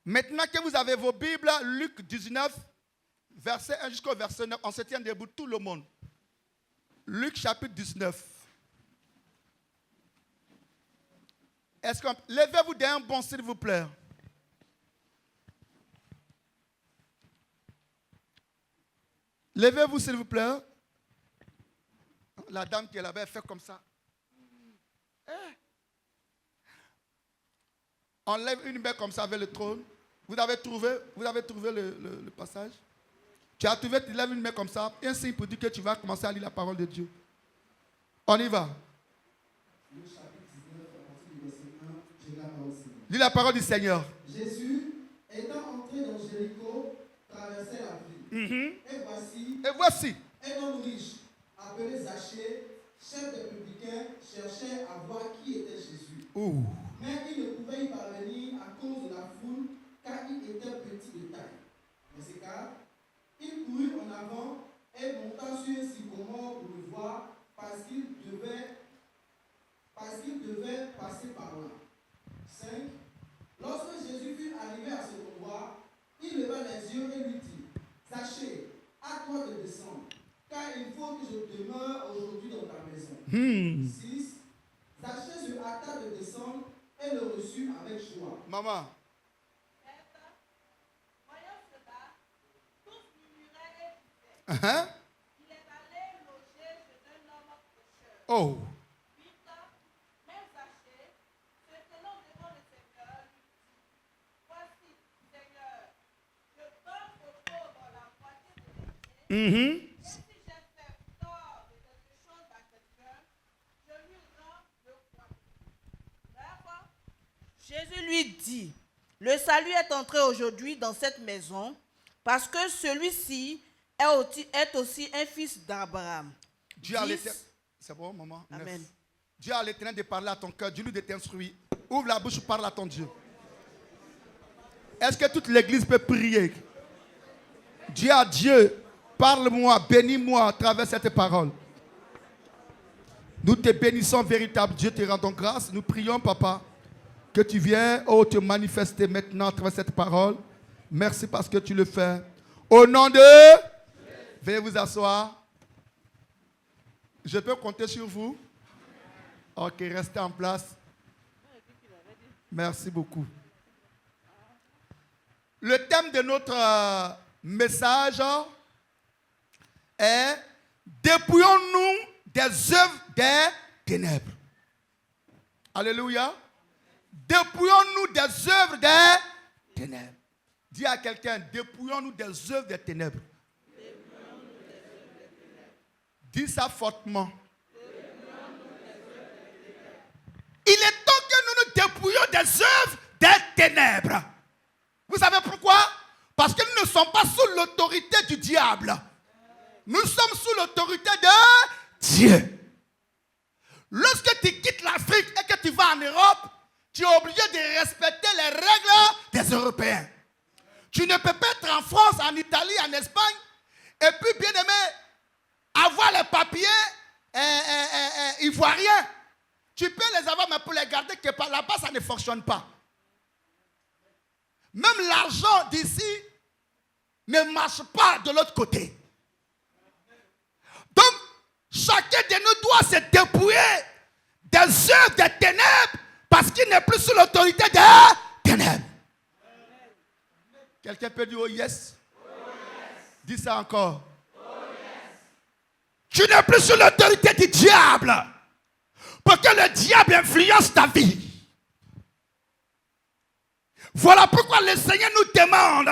Maintenant que vous avez vos Bibles, Luc 19, verset 1 jusqu'au verset 9, on se tient debout, tout le monde. Luc chapitre 19. Levez-vous d'un bond, s'il vous plaît. Levez-vous, s'il vous plaît. La dame qui est là-bas, elle fait comme ça. On lève une main comme ça vers le trône. Vous avez trouvé le passage? Tu as trouvé, tu lèves une main comme ça. Un signe pour dire que tu vas commencer à lire la parole de Dieu. On y va. Le chapitre 19, à partir du verset 1, j'ai la parole du Seigneur. Lis la parole du Seigneur. Jésus, étant entré dans Jéricho, traversait la ville. Et voici, un homme riche, appelé Zachée, chef des publicains, cherchait à voir qui était Jésus. Mais il ne pouvait y parvenir à cause de la foule, car il était petit de taille. Verset 4. Il courut en avant et monta sur un sycomore pour le voir, parce qu'il devait passer par là. 5. Lorsque Jésus fut arrivé à cet endroit, il leva les yeux et lui dit: Zachée, à toi de descendre, car il faut que je demeure aujourd'hui dans ta maison. 6. Zachée se hâta de descendre et le reçut avec joie. Maman. Voyant cela, tous murmuraient et disaient: il est allé loger chez un homme pécheur. 8. Même Zachée, se tenant devant le Seigneur, lui dit: voici, Seigneur, je donne aux pauvres la moitié de mes biens. Et si j'ai fait tort de quelque chose à quelqu'un, je lui rends le quart. D'accord? Jésus lui dit: le salut est entré aujourd'hui dans cette maison, parce que celui-ci est aussi un fils d'Abraham. Dieu a l'Éternel. C'est bon, maman? Amen. 9. Dieu a l'Éternel de parler à ton cœur. Dis-lui de t'instruire. Ouvre la bouche, parle à ton Dieu. Est-ce que toute l'église peut prier? Dis à Dieu, parle-moi, bénis-moi à travers cette parole. Nous te bénissons, véritable Dieu, te rendons grâce. Nous prions, papa, que tu viennes te manifester maintenant à travers cette parole. Merci parce que tu le fais. Au nom de... Veuillez vous asseoir. Je peux compter sur vous? Ok, restez en place. Merci beaucoup. Le thème de notre message est: dépouillons-nous des œuvres des ténèbres. Alléluia. Dépouillons-nous des œuvres des ténèbres. Dis à quelqu'un: dépouillons-nous des œuvres des ténèbres. Dis ça fortement. Il est temps que nous nous dépouillions des œuvres des ténèbres. Vous savez pourquoi? Parce que nous ne sommes pas sous l'autorité du diable. Nous sommes sous l'autorité de Dieu. Lorsque tu quittes l'Afrique et que tu vas en Europe, tu es obligé de respecter les règles des Européens. Tu ne peux pas être en France, en Italie, en Espagne, et puis, bien aimé, avoir les papiers ivoiriens. Tu peux les avoir, mais pour les garder, que là-bas, ça ne fonctionne pas. Même l'argent d'ici ne marche pas de l'autre côté. Donc, chacun de nous doit se dépouiller des œuvres des ténèbres, parce qu'il n'est plus sous l'autorité des ténèbres. Quelqu'un peut dire oh yes? Oh yes. Dis ça encore. Oh yes. Tu n'es plus sous l'autorité du diable, parce que le diable influence ta vie. Voilà pourquoi le Seigneur nous demande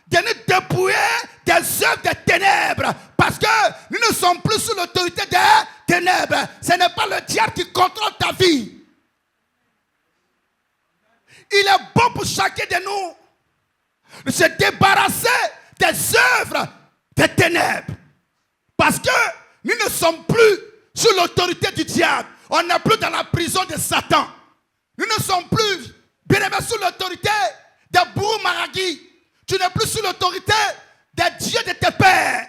de nous dépouiller des œuvres des ténèbres, parce que nous ne sommes plus sous l'autorité des ténèbres. Ce n'est pas le diable qui contrôle ta vie. Il est bon pour chacun de nous de se débarrasser des œuvres des ténèbres, parce que nous ne sommes plus sous l'autorité du diable. On n'est plus dans la prison de Satan. Nous ne sommes plus bien aimés sous l'autorité des bourreaux maragis. Tu n'es plus sous l'autorité des dieux de tes pères.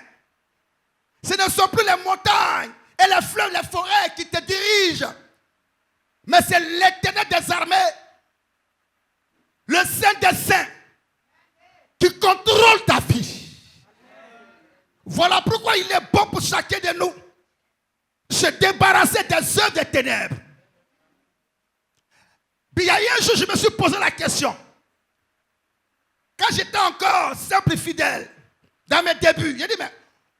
Ce ne sont plus les montagnes et les fleuves, les forêts qui te dirigent, mais c'est l'Éternel des armées, le Saint des saints, contrôle ta vie. Voilà pourquoi il est bon pour chacun de nous se débarrasser des œuvres des ténèbres. Puis il y a eu un jour, je me suis posé la question. Quand j'étais encore simple et fidèle, dans mes débuts, j'ai dit, mais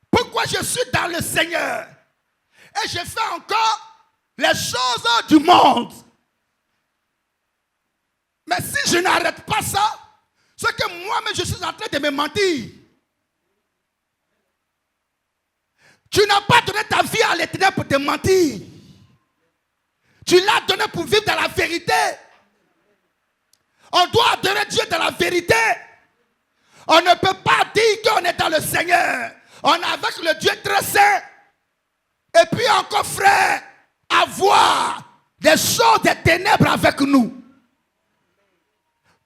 pourquoi je suis dans le Seigneur et je fais encore les choses du monde? Mais si je n'arrête pas ça, c'est que moi-même je suis en train de me mentir. Tu n'as pas donné ta vie à l'Éternel pour te mentir. Tu l'as donné pour vivre dans la vérité. On doit adorer Dieu dans la vérité. On ne peut pas dire qu'on est dans le Seigneur. On est avec le Dieu très saint. Et puis encore, frère, avoir des choses des ténèbres avec nous.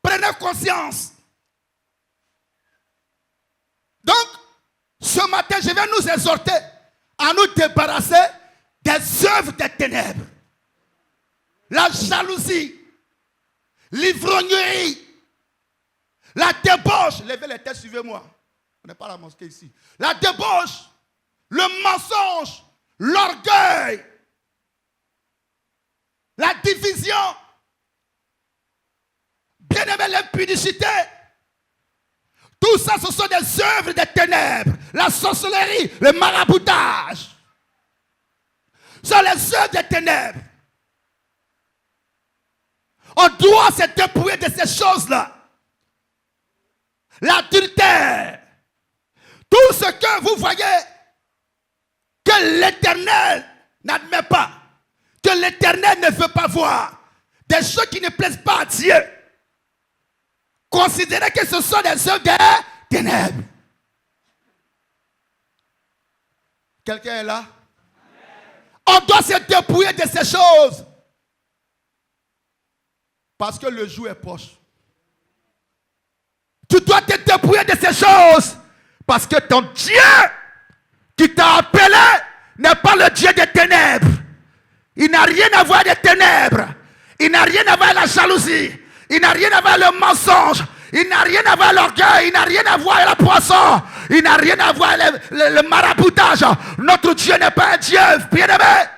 Prenez conscience. Donc, ce matin, je vais nous exhorter à nous débarrasser des œuvres des ténèbres. La jalousie, l'ivrognerie, la débauche. Levez les têtes, suivez-moi. On n'est pas à la mosquée ici. La débauche, le mensonge, l'orgueil, la division, bien-aimé, l'impudicité. Tout ça, ce sont des œuvres des ténèbres. La sorcellerie, le maraboutage. Ce sont les œuvres des ténèbres. On doit se dépouiller de ces choses-là. L'adultère. Tout ce que vous voyez que l'Éternel n'admet pas, que l'Éternel ne veut pas voir, des choses qui ne plaisent pas à Dieu. Considérez que ce sont des œuvres des ténèbres. Quelqu'un est là? On doit se dépouiller de ces choses. Parce que le jour est proche. Tu dois te dépouiller de ces choses. Parce que ton Dieu qui t'a appelé n'est pas le Dieu des ténèbres. Il n'a rien à voir des ténèbres. Il n'a rien à voir avec la jalousie. Il n'a rien à voir avec le mensonge. Il n'a rien à voir avec l'orgueil. Il n'a rien à voir avec la poisson. Il n'a rien à voir avec le maraboutage. Notre Dieu n'est pas un Dieu bien-aimé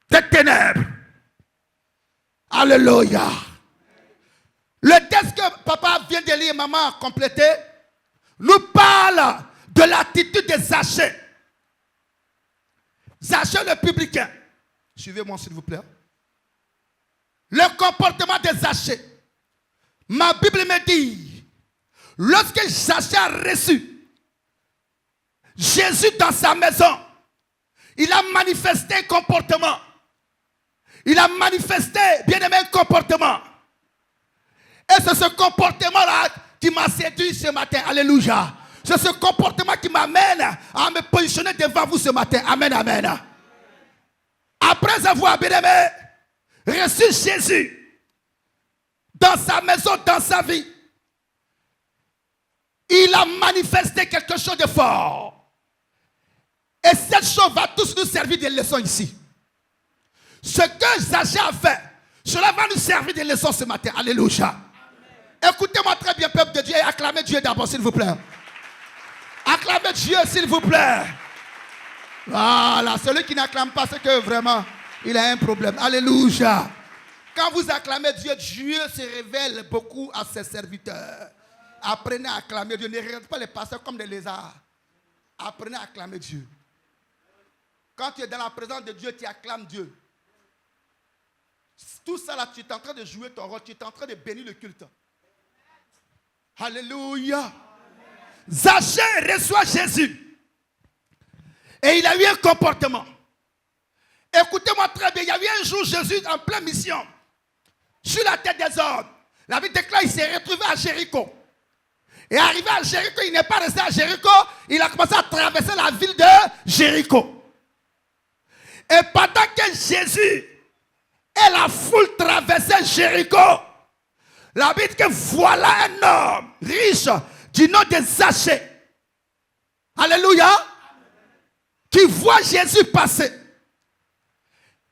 des ténèbres. Alléluia. Le texte que papa vient de lire et maman a complété nous parle de l'attitude de Zachée. Zachée le publicain. Suivez-moi s'il vous plaît. Le comportement de Zachée. Ma Bible me dit, lorsque Zachée a reçu Jésus dans sa maison, il a manifesté un comportement. Il a manifesté, bien aimé, un comportement. Et c'est ce comportement-là qui m'a séduit ce matin. Alléluia. C'est ce comportement qui m'amène à me positionner devant vous ce matin. Amen, amen. Après avoir, bien aimé, reçu Jésus dans sa maison, dans sa vie, il a manifesté quelque chose de fort. Et cette chose va tous nous servir de leçon ici. Ce que Zachée a fait, cela va nous servir de leçon ce matin. Alléluia. Écoutez-moi très bien, peuple de Dieu, et acclamez Dieu d'abord, s'il vous plaît. Acclamez Dieu, s'il vous plaît. Voilà, celui qui n'acclame pas, c'est que vraiment, il a un problème. Alléluia. Quand vous acclamez Dieu, Dieu se révèle beaucoup à ses serviteurs. Apprenez à acclamer Dieu. Ne regardez pas les pasteurs comme des lézards. Apprenez à acclamer Dieu. Quand tu es dans la présence de Dieu, tu acclames Dieu. Tout ça là, tu es en train de jouer ton rôle. Tu es en train de bénir le culte. Alléluia. Zachée reçoit Jésus. Et il a eu un comportement. Écoutez-moi très bien. Il y a eu un jour Jésus en pleine mission. Sur la tête des hommes. La Bible déclare qu'il s'est retrouvé à Jéricho. Et arrivé à Jéricho, il n'est pas resté à Jéricho. Il a commencé à traverser la ville de Jéricho. Et pendant que Jésus et la foule traversaient Jéricho, la Bible dit que voilà un homme riche du nom de Zachée. Alléluia. Qui voit Jésus passer.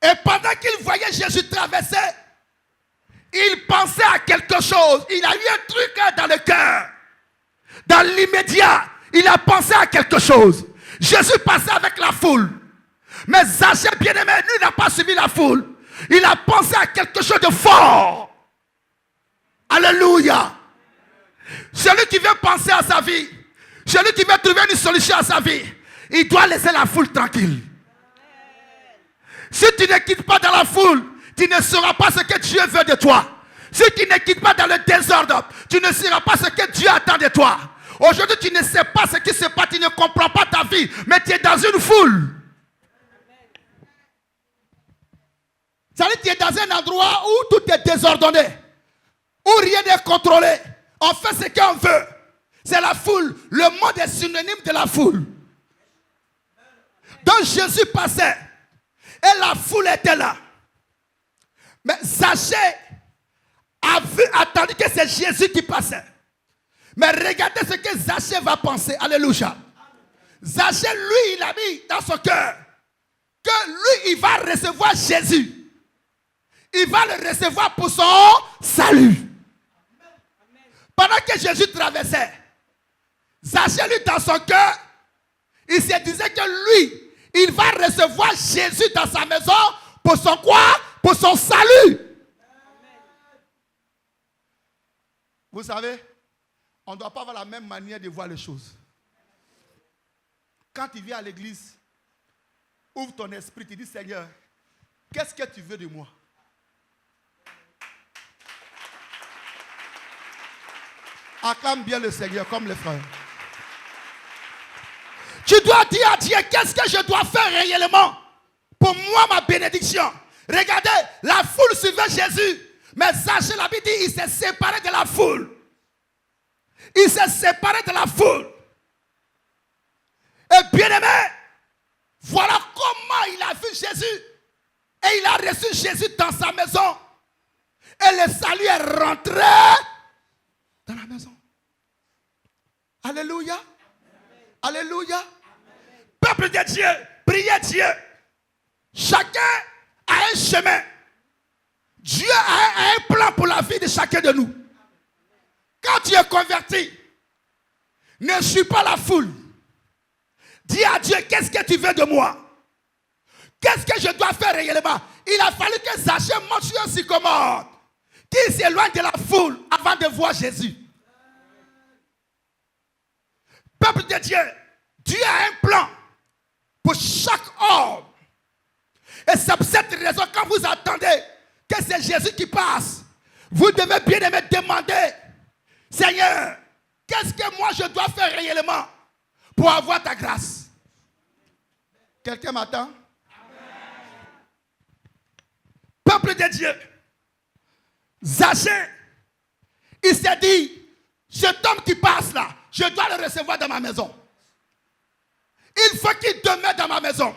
Et pendant qu'il voyait Jésus traverser, il pensait à quelque chose. Il a eu un truc dans le cœur. Dans l'immédiat, il a pensé à quelque chose. Jésus passait avec la foule. Mais Zachée, bien-aimé, lui n'a pas suivi la foule. Il a pensé à quelque chose de fort. Alléluia. Celui qui veut penser à sa vie, celui qui veut trouver une solution à sa vie, il doit laisser la foule tranquille. Si tu ne quittes pas dans la foule, tu ne sauras pas ce que Dieu veut de toi. Si tu ne quittes pas dans le désordre, tu ne sauras pas ce que Dieu attend de toi. Aujourd'hui, tu ne sais pas ce qui se passe, tu ne comprends pas ta vie, mais tu es dans une foule. C'est-à-dire que tu es dans un endroit où tout est désordonné, où rien n'est contrôlé. On fait ce qu'on veut. C'est la foule. Le monde est synonyme de la foule. Donc Jésus passait et la foule était là. Mais Zachée a attendu que c'est Jésus qui passait. Mais regardez ce que Zachée va penser. Alléluia. Zachée, lui, il a mis dans son cœur que lui, il va recevoir Jésus. Il va le recevoir pour son salut. Pendant que Jésus traversait, Zachée, lui, dans son cœur, il se disait que lui, il va recevoir Jésus dans sa maison pour son quoi? Pour son salut. Vous savez, on ne doit pas avoir la même manière de voir les choses. Quand tu viens à l'église, ouvre ton esprit, tu dis, Seigneur, qu'est-ce que tu veux de moi? Acclame bien le Seigneur comme les frères. Tu dois dire à Dieu, qu'est-ce que je dois faire réellement pour moi, ma bénédiction? Regardez, la foule suivait Jésus. Mais Zachée, la Bible dit, il s'est séparé de la foule. Il s'est séparé de la foule. Et bien aimé, voilà comment il a vu Jésus. Et il a reçu Jésus dans sa maison. Et le salut est rentré dans la maison. Alléluia. Alléluia. Peuple de Dieu, priez Dieu. Chacun a un chemin. Dieu a un plan pour la vie de chacun de nous. Quand tu es converti, ne suis pas la foule. Dis à Dieu, qu'est-ce que tu veux de moi? Qu'est-ce que je dois faire réellement? Il a fallu que Zachée monte sur un sycomore, qu'il s'éloigne de la foule avant de voir Jésus. Peuple de Dieu, Dieu a un plan pour chaque homme. Et c'est pour cette raison, quand vous attendez que c'est Jésus qui passe, vous devez bien aimer demander, Seigneur, qu'est-ce que moi je dois faire réellement pour avoir ta grâce? Quelqu'un m'attend? Peuple de Dieu, Zachée, il s'est dit, cet homme qui passe là, je dois le recevoir dans ma maison. Il faut qu'il demeure dans ma maison.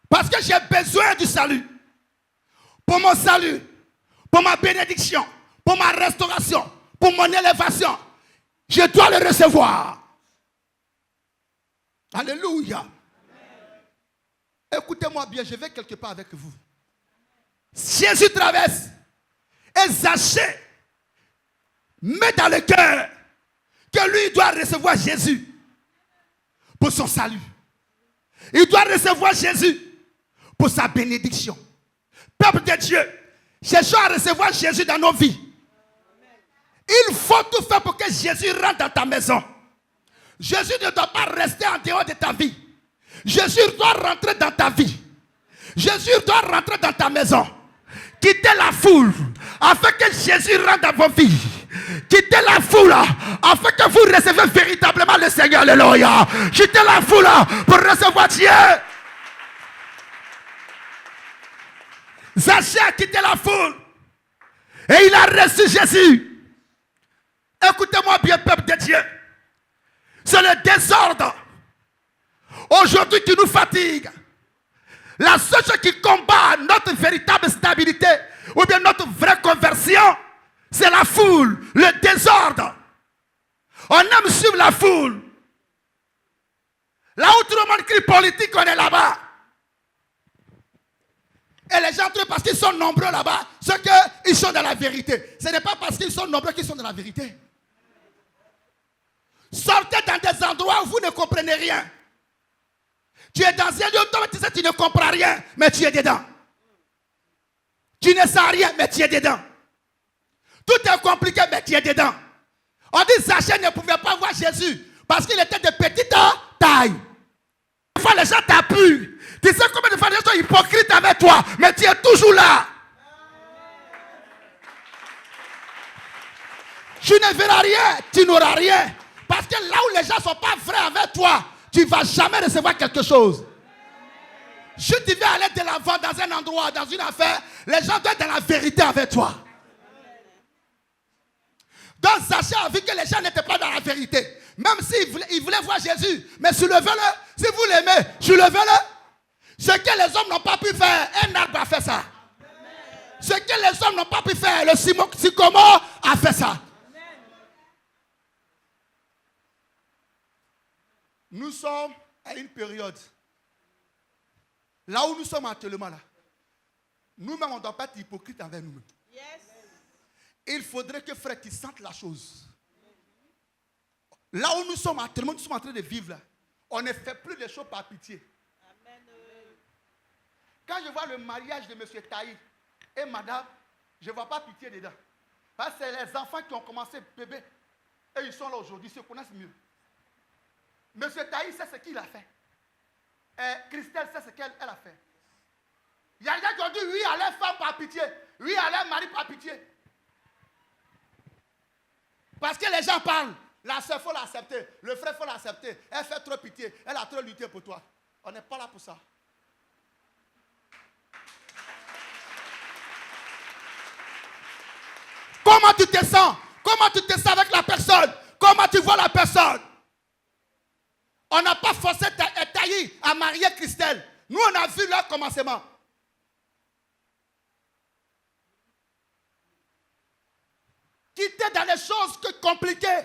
Parce que j'ai besoin du salut. Pour mon salut, pour ma bénédiction, pour ma restauration, pour mon élévation, je dois le recevoir. Alléluia. Écoutez-moi bien, je vais quelque part avec vous. Jésus traverse et Zachée met dans le cœur que lui doit recevoir Jésus pour son salut. Il doit recevoir Jésus pour sa bénédiction. Peuple de Dieu, cherchons à recevoir Jésus dans nos vies. Il faut tout faire pour que Jésus rentre dans ta maison. Jésus ne doit pas rester en dehors de ta vie. Jésus doit rentrer dans ta vie. Jésus doit rentrer dans ta maison. Quittez la foule afin que Jésus rentre dans vos vies. Quittez la foule afin que vous recevez véritablement le Seigneur. Alléluia. Quittez la foule pour recevoir Dieu. Zachée a quitté la foule et il a reçu Jésus. Écoutez-moi bien, peuple de Dieu. C'est le désordre aujourd'hui qui nous fatigue. La seule chose qui combat notre véritable stabilité ou bien notre vraie conversion, c'est la foule, le désordre. On aime suivre la foule. Là où tout le monde crie politique, on est là-bas. Et les gens trouvent parce qu'ils sont nombreux là-bas, c'est qu'ils sont dans la vérité. Ce n'est pas parce qu'ils sont nombreux qu'ils sont dans la vérité. Sortez dans des endroits où vous ne comprenez rien. Tu es dans un lieu où tu sais tu ne comprends rien, mais tu es dedans. Tu ne sais rien, mais tu es dedans. Tout est compliqué, mais tu es dedans. On dit Zachée ne pouvait pas voir Jésus parce qu'il était de petite taille. Des fois, les gens t'appuient. Tu sais combien de fois les gens sont hypocrites avec toi, mais tu es toujours là. Tu ne verras rien, tu n'auras rien. Parce que là où les gens ne sont pas vrais avec toi, tu ne vas jamais recevoir quelque chose. Si tu veux aller de l'avant dans un endroit, dans une affaire, les gens doivent être dans la vérité avec toi. Donc Zachée a vu que les gens n'étaient pas dans la vérité. Même s'il voulait voir Jésus, mais soulevez-le. Si vous l'aimez, soulevez-le. Ce que les hommes n'ont pas pu faire, un arbre a fait ça. Ce que les hommes n'ont pas pu faire, le sycomore a fait ça. Nous sommes à une période, là où nous sommes actuellement là, nous-mêmes on ne doit pas être hypocrite envers nous-mêmes. Yes. Il faudrait que frère, tu sentes la chose. Là où nous sommes actuellement, nous sommes en train de vivre là, on ne fait plus les choses par pitié. Amen. Quand je vois le mariage de M. Taï et madame, je ne vois pas pitié dedans. Parce que c'est les enfants qui ont commencé bébé. Et ils sont là aujourd'hui, ils se connaissent mieux. M. Taï sait ce qu'il a fait. Et Christelle sait ce qu'elle a fait. Il y a des gens qui ont dit oui à leur femme par pitié. Oui à leur mari par pitié. Parce que les gens parlent. La soeur, il faut l'accepter. Le frère, il faut l'accepter. Elle fait trop pitié. Elle a trop lutté pour toi. On n'est pas là pour ça. Comment tu te sens? Comment tu te sens avec la personne? Comment tu vois la personne? On n'a pas forcé Taï à marier Christelle. Nous, on a vu leur commencement. Quittez dans les choses compliquées.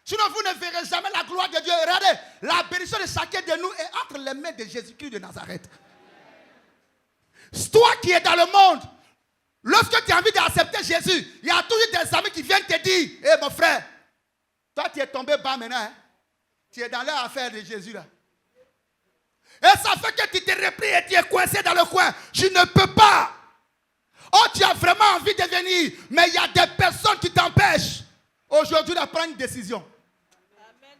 Sinon, vous ne verrez jamais la gloire de Dieu. Regardez, la bénédiction de chacun de nous est entre les mains de Jésus-Christ de Nazareth. Toi qui es dans le monde, lorsque tu as envie d'accepter Jésus, il y a toujours des amis qui viennent te dire, hé mon frère, toi tu es tombé bas maintenant, hein? Tu es dans leur affaire de Jésus là. Et ça fait que tu te replies et tu es coincé dans le coin. Tu ne peux pas. Oh, tu as vraiment envie de venir, mais il y a des personnes qui t'empêchent aujourd'hui de prendre une décision. Amen.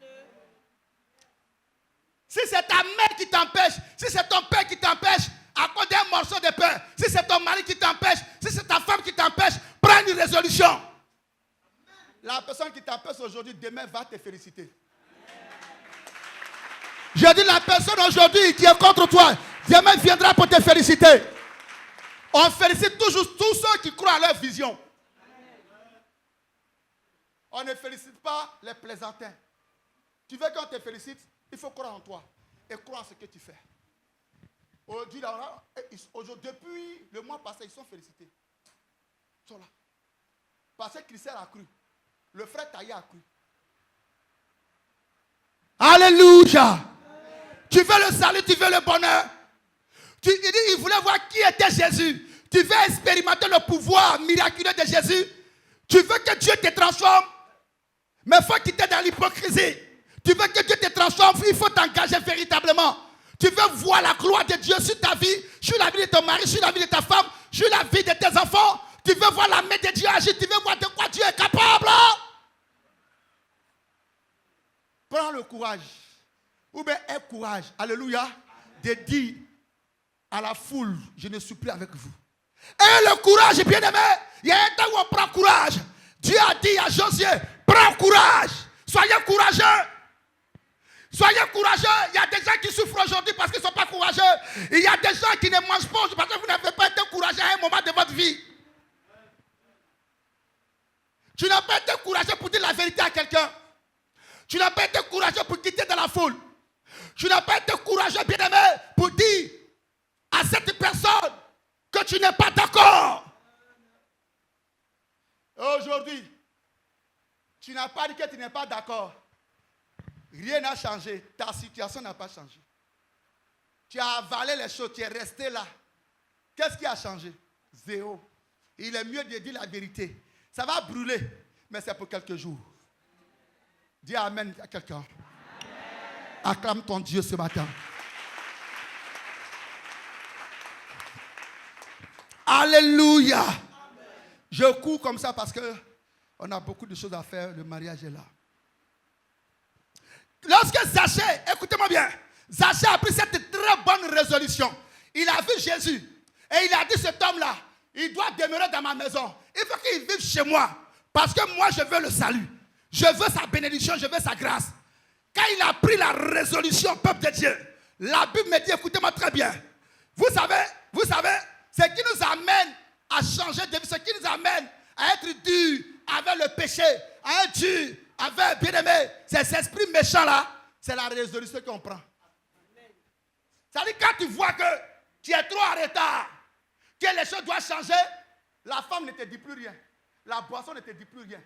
Si c'est ta mère qui t'empêche, si c'est ton père qui t'empêche, à cause d'un morceau de pain, si c'est ton mari qui t'empêche, si c'est ta femme qui t'empêche, prends une résolution. Amen. La personne qui t'empêche aujourd'hui, demain va te féliciter. Je dis la personne aujourd'hui qui est contre toi, demain viendra pour te féliciter. On félicite toujours tous ceux qui croient à leur vision. On ne félicite pas les plaisantins. Tu veux qu'on te félicite, il faut croire en toi et croire en ce que tu fais. Aujourd'hui, depuis le mois passé, ils sont félicités. Ils sont là. Parce que Christelle a cru. Le frère Taï a cru. Alléluia. Tu veux le salut, tu veux le bonheur. Il voulait voir qui était Jésus. Tu veux expérimenter le pouvoir miraculeux de Jésus. Tu veux que Dieu te transforme. Mais il faut quitter dans l'hypocrisie. Tu veux que Dieu te transforme, il faut t'engager véritablement. Tu veux voir la gloire de Dieu sur ta vie, sur la vie de ton mari, sur la vie de ta femme, sur la vie de tes enfants. Tu veux voir la main de Dieu agir, tu veux voir de quoi Dieu est capable. Prends le courage. Ou bien aie courage, alléluia, de dire à la foule, je ne suis plus avec vous. Et le courage, bien aimé, il y a un temps où on prend courage. Dieu a dit à Josué, prends courage, soyez courageux. Soyez courageux. Il y a des gens qui souffrent aujourd'hui parce qu'ils ne sont pas courageux. Il y a des gens qui ne mangent pas parce que vous n'avez pas été courageux à un moment de votre vie. Tu n'as pas été courageux pour dire la vérité à quelqu'un. Tu n'as pas été courageux pour quitter dans la foule. Tu n'as pas été courageux, bien-aimé, pour dire à cette personne que tu n'es pas d'accord. Aujourd'hui, tu n'as pas dit que tu n'es pas d'accord. Rien n'a changé. Ta situation n'a pas changé. Tu as avalé les choses, tu es resté là. Qu'est-ce qui a changé? Zéro. Il est mieux de dire la vérité. Ça va brûler, mais c'est pour quelques jours. Dis amen à quelqu'un. Acclame ton Dieu ce matin. Alléluia. Je cours comme ça parce que on a beaucoup de choses à faire. Le mariage est là. Lorsque Zachée, écoutez-moi bien, Zachée a pris cette très bonne résolution. Il a vu Jésus et il a dit, cet homme-là, il doit demeurer dans ma maison. Il faut qu'il vive chez moi parce que moi, je veux le salut. Je veux sa bénédiction, je veux sa grâce. Quand il a pris la résolution, peuple de Dieu, la Bible me dit, écoutez-moi très bien. Vous savez, ce qui nous amène à changer de vie, ce qui nous amène à être dur avec le péché, à être dur avec, bien aimé, cet esprit méchant là, c'est la résolution qu'on prend. C'est-à-dire quand tu vois que tu es trop en retard, que les choses doivent changer, la femme ne te dit plus rien. La boisson ne te dit plus rien.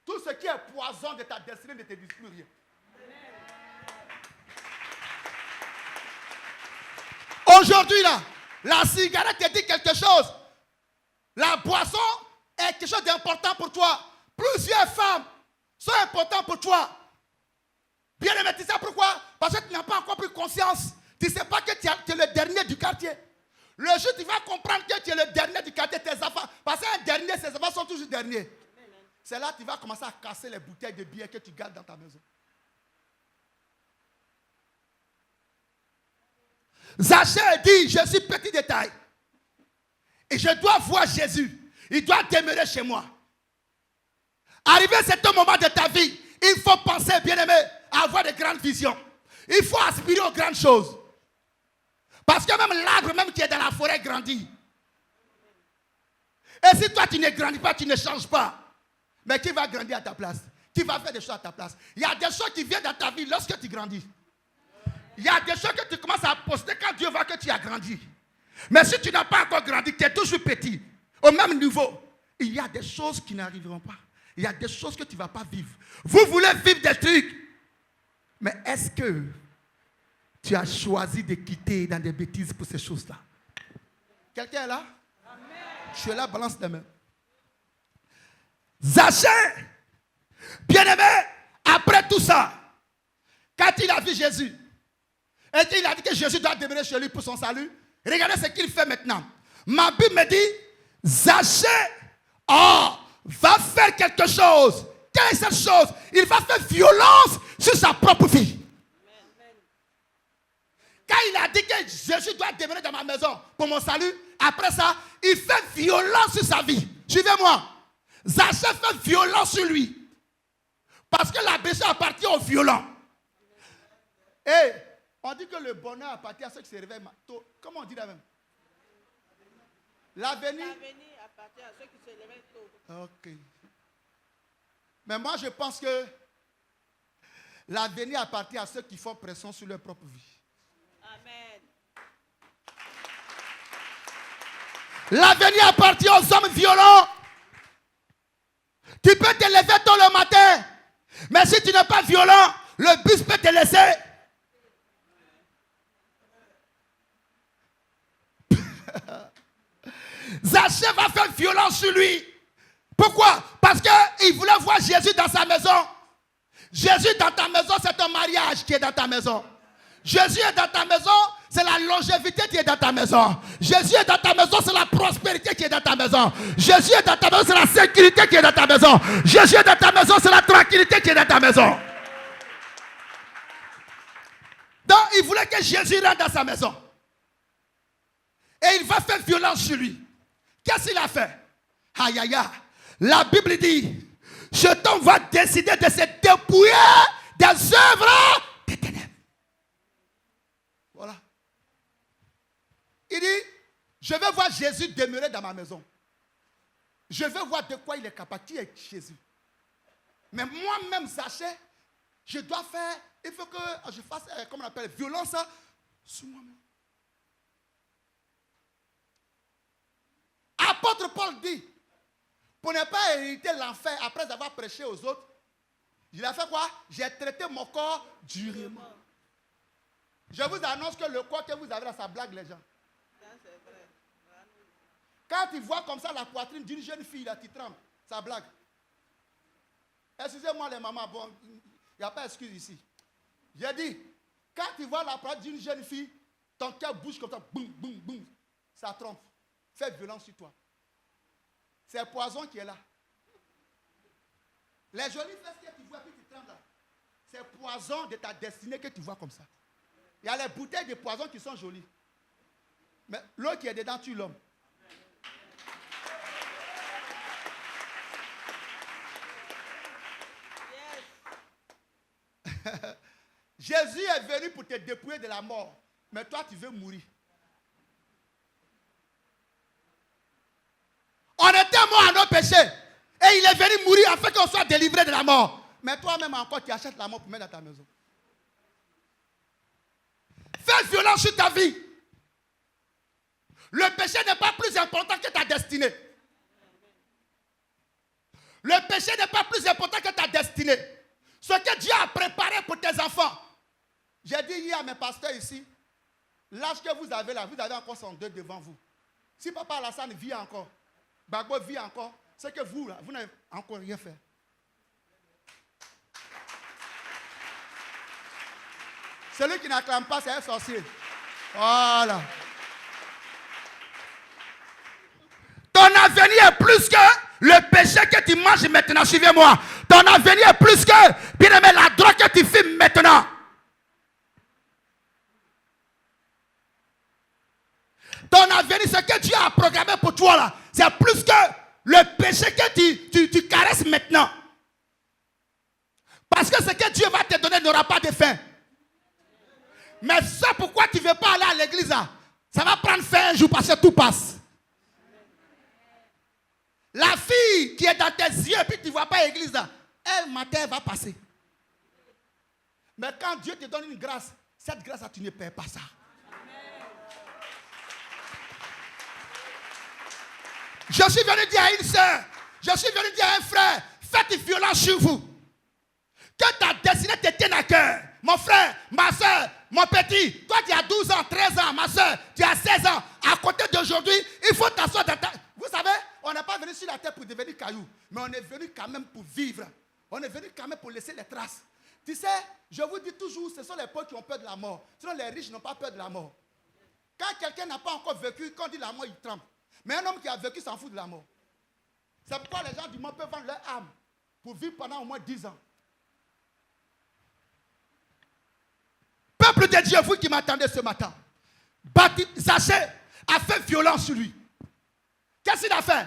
Tout ce qui est poison de ta destinée ne te dit plus rien. Aujourd'hui là, la cigarette te dit quelque chose. La boisson est quelque chose d'important pour toi. Plusieurs femmes sont importantes pour toi. Bien aimé, tu sais pourquoi? Parce que tu n'as pas encore pris conscience. Tu ne sais pas que tu es le dernier du quartier. Le jour où tu vas comprendre que tu es le dernier du quartier, tes enfants, parce qu'un dernier, ses enfants sont toujours derniers. C'est là que tu vas commencer à casser les bouteilles de bière que tu gardes dans ta maison. Zachée dit, je suis petit de taille. Et je dois voir Jésus. Il doit demeurer chez moi. Arrivé à ce moment de ta vie, il faut penser, bien aimé, à avoir de grandes visions. Il faut aspirer aux grandes choses. Parce que même l'arbre même qui est dans la forêt grandit. Et si toi tu ne grandis pas, tu ne changes pas. Mais qui va grandir à ta place? Qui va faire des choses à ta place? Il y a des choses qui viennent dans ta vie lorsque tu grandis. Il y a des choses que tu commences à poster quand Dieu voit que tu as grandi. Mais si tu n'as pas encore grandi, tu es toujours petit, au même niveau, il y a des choses qui n'arriveront pas. Il y a des choses que tu ne vas pas vivre. Vous voulez vivre des trucs. Mais est-ce que tu as choisi de quitter dans des bêtises pour ces choses-là? Quelqu'un est là? Amen. Je suis là, balance les mains. Zachée, bien-aimé, après tout ça, quand il a vu Jésus, et qu'il a dit que Jésus doit demeurer chez lui pour son salut, regardez ce qu'il fait maintenant. Ma Bible me dit, Zachée, va faire quelque chose. Quelle est cette chose? Il va faire violence sur sa propre vie. Quand il a dit que Jésus doit demeurer dans ma maison pour mon salut, après ça, il fait violence sur sa vie. Suivez-moi. Zachée fait violence sur lui. Parce que la blessure appartient aux violents. Et on dit que le bonheur appartient à ceux qui se réveillent tôt. Comment on dit la même? L'avenir appartient à ceux qui se réveillent tôt. Ok. Mais moi, je pense que l'avenir appartient à ceux qui font pression sur leur propre vie. Amen. L'avenir appartient aux hommes violents. Tu peux te lever tôt le matin, mais si tu n'es pas violent, le bus peut te laisser. Zachée va faire violence sur lui. Pourquoi? Parce qu'il voulait voir Jésus dans sa maison. Jésus dans ta maison, c'est ton mariage qui est dans ta maison. Jésus est dans ta maison, c'est la longévité qui est dans ta maison. Jésus est dans ta maison, c'est la prospérité qui est dans ta maison. Jésus est dans ta maison, c'est la sécurité qui est dans ta maison. Jésus est dans ta maison, c'est la tranquillité qui est dans ta maison. Donc, il voulait que Jésus rentre dans sa maison. Et il va faire violence sur lui. Qu'est-ce qu'il a fait? Aïe, aïe, aïe. La Bible dit, Satan va décider de se dépouiller des œuvres des ténèbres. Voilà. Il dit, je veux voir Jésus demeurer dans ma maison. Je veux voir de quoi il est capable. Qui est Jésus? Mais moi-même, Zachée, je dois faire, il faut que je fasse, comment on appelle, violence sur moi-même. Apôtre Paul dit, pour ne pas hériter l'enfer après avoir prêché aux autres, il a fait quoi? J'ai traité mon corps durement. Je vous annonce que le corps que vous avez là, ça blague les gens. Quand tu vois comme ça la poitrine d'une jeune fille, là, tu trembles. Ça blague. Excusez-moi les mamans, bon, il n'y a pas d'excuse ici. J'ai dit, quand tu vois la poitrine d'une jeune fille, ton cœur bouge comme ça, boum, boum, boum. Ça trompe. Fais violence sur toi. C'est le poison qui est là. Les jolies fesses que tu vois, puis tu trembles là. C'est le poison de ta destinée que tu vois comme ça. Il y a les bouteilles de poison qui sont jolies. Mais l'eau qui est dedans tue l'homme. Jésus est venu pour te dépouiller de la mort. Mais toi, tu veux mourir. On était mort à nos péchés. Et il est venu mourir afin qu'on soit délivré de la mort. Mais toi-même encore, tu achètes la mort pour mettre dans ta maison. Fais violence sur ta vie. Le péché n'est pas plus important que ta destinée. Le péché n'est pas plus important que ta destinée. Ce que Dieu a préparé pour tes enfants. J'ai dit hier à mes pasteurs ici, l'âge que vous avez là, vous avez encore 102 devant vous. Si Papa Alassane vit encore, Bagbo vit encore, c'est que vous, là, vous n'avez encore rien fait. Celui qui n'acclame pas, c'est un sorcier. Voilà. Ton avenir est plus que le péché que tu manges maintenant. Suivez-moi. Ton avenir est plus que, bien aimé, la drogue que tu fumes maintenant. Ton avenir, ce que Dieu a programmé pour toi là, c'est plus que le péché que tu caresses maintenant. Parce que ce que Dieu va te donner n'aura pas de fin. Mais ça, pourquoi tu ne veux pas aller à l'église là? Ça va prendre fin un jour parce que tout passe. La fille qui est dans tes yeux et puis tu ne vois pas l'église là, elle, matin, elle va passer. Mais quand Dieu te donne une grâce, cette grâce là, tu ne perds pas ça. Je suis venu dire à une soeur, je suis venu dire à un frère, faites violence sur vous. Que ta destinée te tienne à cœur. Mon frère, ma soeur, mon petit, toi tu as 12 ans, 13 ans, ma soeur, tu as 16 ans. À côté d'aujourd'hui, il faut t'asseoir dans ta... Vous savez, on n'est pas venu sur la terre pour devenir caillou, mais on est venu quand même pour vivre. On est venu quand même pour laisser les traces. Tu sais, je vous dis toujours, ce sont les pauvres qui ont peur de la mort. Sinon les riches n'ont pas peur de la mort. Quand quelqu'un n'a pas encore vécu, quand on dit la mort, il tremble. Mais un homme qui a vécu s'en fout de la mort. C'est pourquoi les gens du monde peuvent vendre leur âme pour vivre pendant au moins 10 ans. Peuple de Dieu, vous qui m'attendez ce matin, Zachée a fait violence sur lui. Qu'est-ce qu'il a fait?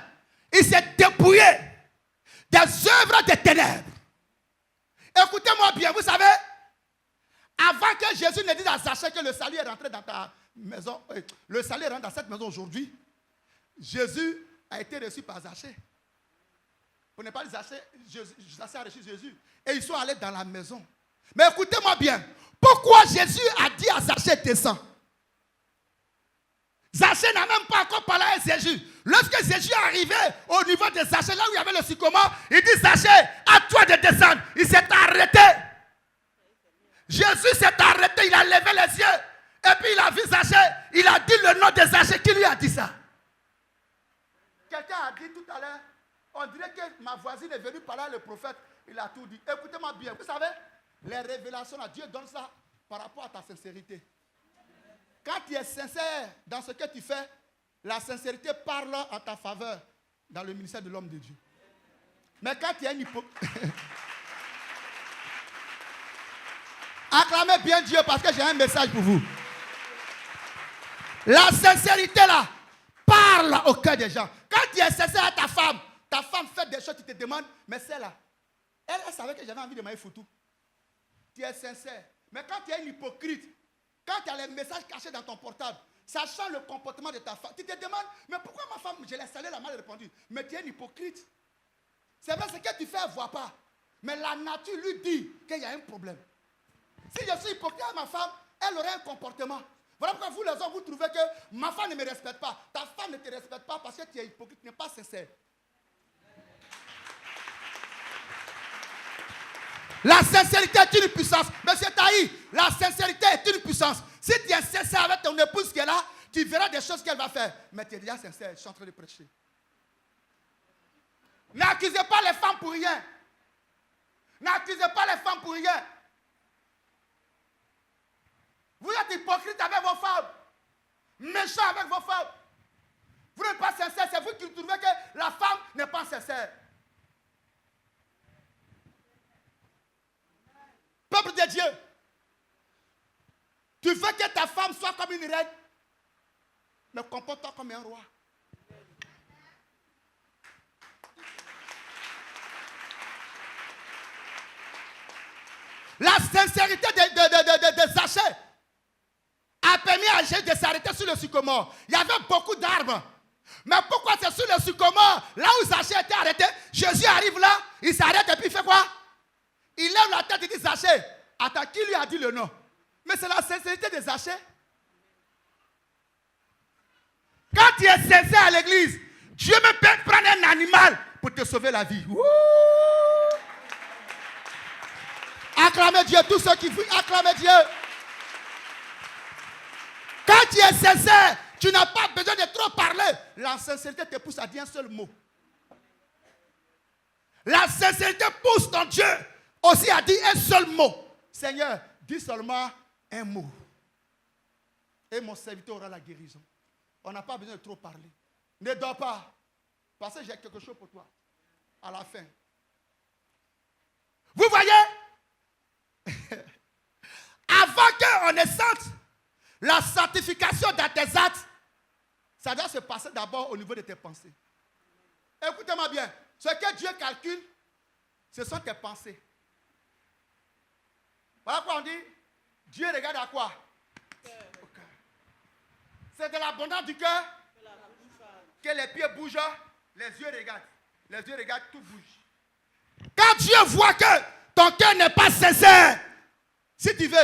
Il s'est dépouillé des œuvres des ténèbres. Écoutez-moi bien, vous savez, avant que Jésus ne dise à Zachée que le salut est rentré dans ta maison, le salut est rentré dans cette maison aujourd'hui, Jésus a été reçu par Zachée. Vous n'avez pas dit Zachée a reçu Jésus. Et ils sont allés dans la maison. Mais écoutez-moi bien. Pourquoi Jésus a dit à Zachée descends? Zachée n'a même pas encore parlé à Jésus. Lorsque Jésus est arrivé au niveau de Zachée, là où il y avait le sycomore, il dit Zachée, à toi de descendre. Il s'est arrêté. Jésus s'est arrêté, il a levé les yeux. Et puis il a vu Zachée. Il a dit le nom de Zachée. Qui lui a dit ça? Quelqu'un a dit tout à l'heure, on dirait que ma voisine est venue parler à le prophète. Il a tout dit. Écoutez-moi bien. Vous savez, les révélations, là, Dieu donne ça par rapport à ta sincérité. Quand tu es sincère dans ce que tu fais, la sincérité parle en ta faveur dans le ministère de l'homme de Dieu. Mais quand tu es un hypocrite... Acclamez bien Dieu parce que j'ai un message pour vous. La sincérité là, parle au cœur des gens. Quand tu es sincère à ta femme fait des choses, tu te demandes, mais celle-là, elle savait que j'avais envie de m'aller foutu. Tu es sincère. Mais quand tu es un hypocrite, quand tu as les messages cachés dans ton portable, sachant le comportement de ta femme, tu te demandes, mais pourquoi ma femme, je l'ai salée, elle a mal répondu. Mais tu es un hypocrite. C'est vrai, ce que tu fais, elle ne voit pas. Mais la nature lui dit qu'il y a un problème. Si je suis hypocrite à ma femme, elle aurait un comportement. Voilà pourquoi vous, les hommes, vous trouvez que ma femme ne me respecte pas. Ta femme ne te respecte pas parce que tu es hypocrite, tu n'es pas sincère. La sincérité est une puissance. Monsieur Taï, la sincérité est une puissance. Si tu es sincère avec ton épouse qui est là, tu verras des choses qu'elle va faire. Mais tu es déjà sincère, je suis en train de prêcher. N'accusez pas les femmes pour rien. N'accusez pas les femmes pour rien. Vous êtes hypocrite avec vos femmes. Méchant avec vos femmes. Vous n'êtes pas sincère. C'est vous qui trouvez que la femme n'est pas sincère. Peuple de Dieu, tu veux que ta femme soit comme une reine, mais comporte-toi comme un roi. La sincérité de Zachée a permis à Jésus de s'arrêter sur le sycomore. Il y avait beaucoup d'arbres. Mais pourquoi c'est sur le sycomore, là où Zachée était arrêté, Jésus arrive là, il s'arrête et puis il fait quoi? Il lève la tête et dit Zachée. Attends, qui lui a dit le nom? Mais c'est la sincérité de Zachée. Quand tu es sincère à l'église, Dieu me peut prendre un animal pour te sauver la vie. Wouh! Acclamez Dieu, tous ceux qui fuient, acclamez Dieu. Quand tu es sincère, tu n'as pas besoin de trop parler. La sincérité te pousse à dire un seul mot. La sincérité pousse ton Dieu aussi à dire un seul mot. Seigneur, dis seulement un mot. Et mon serviteur aura la guérison. On n'a pas besoin de trop parler. Ne dors pas. Parce que j'ai quelque chose pour toi. À la fin. Vous voyez? Avant qu'on ne sente la sanctification dans tes actes, ça doit se passer d'abord au niveau de tes pensées. Écoutez-moi bien. Ce que Dieu calcule, ce sont tes pensées. Voilà quoi on dit? Dieu regarde à quoi? Au cœur. C'est de l'abondance du cœur que les pieds bougent, les yeux regardent. Les yeux regardent, tout bouge. Quand Dieu voit que ton cœur n'est pas sincère, si tu veux,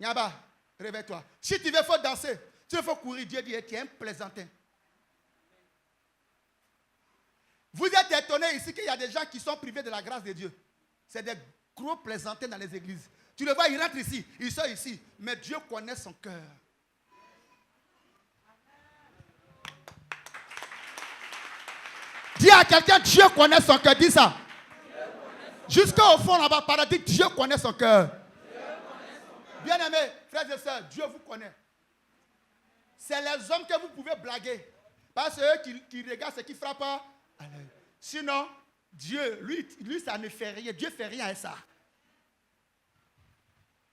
Nyaba, réveille-toi. Si tu veux, il faut danser. Si tu veux, courir, Dieu dit, tu es un plaisantin. Vous êtes étonnés ici qu'il y a des gens qui sont privés de la grâce de Dieu. C'est des gros plaisantins dans les églises. Tu le vois, ils rentrent ici, ils sont ici. Mais Dieu connaît son cœur. Dis à quelqu'un, Dieu connaît son cœur. Dis ça. Jusqu'au fond là-bas, paradis, Dieu connaît son cœur. Bien-aimés, frères et sœurs, Dieu vous connaît. C'est les hommes que vous pouvez blaguer. Parce que eux qui regardent ce qui frappe à l'œil. Sinon, Dieu, lui, ça ne fait rien. Dieu ne fait rien avec ça.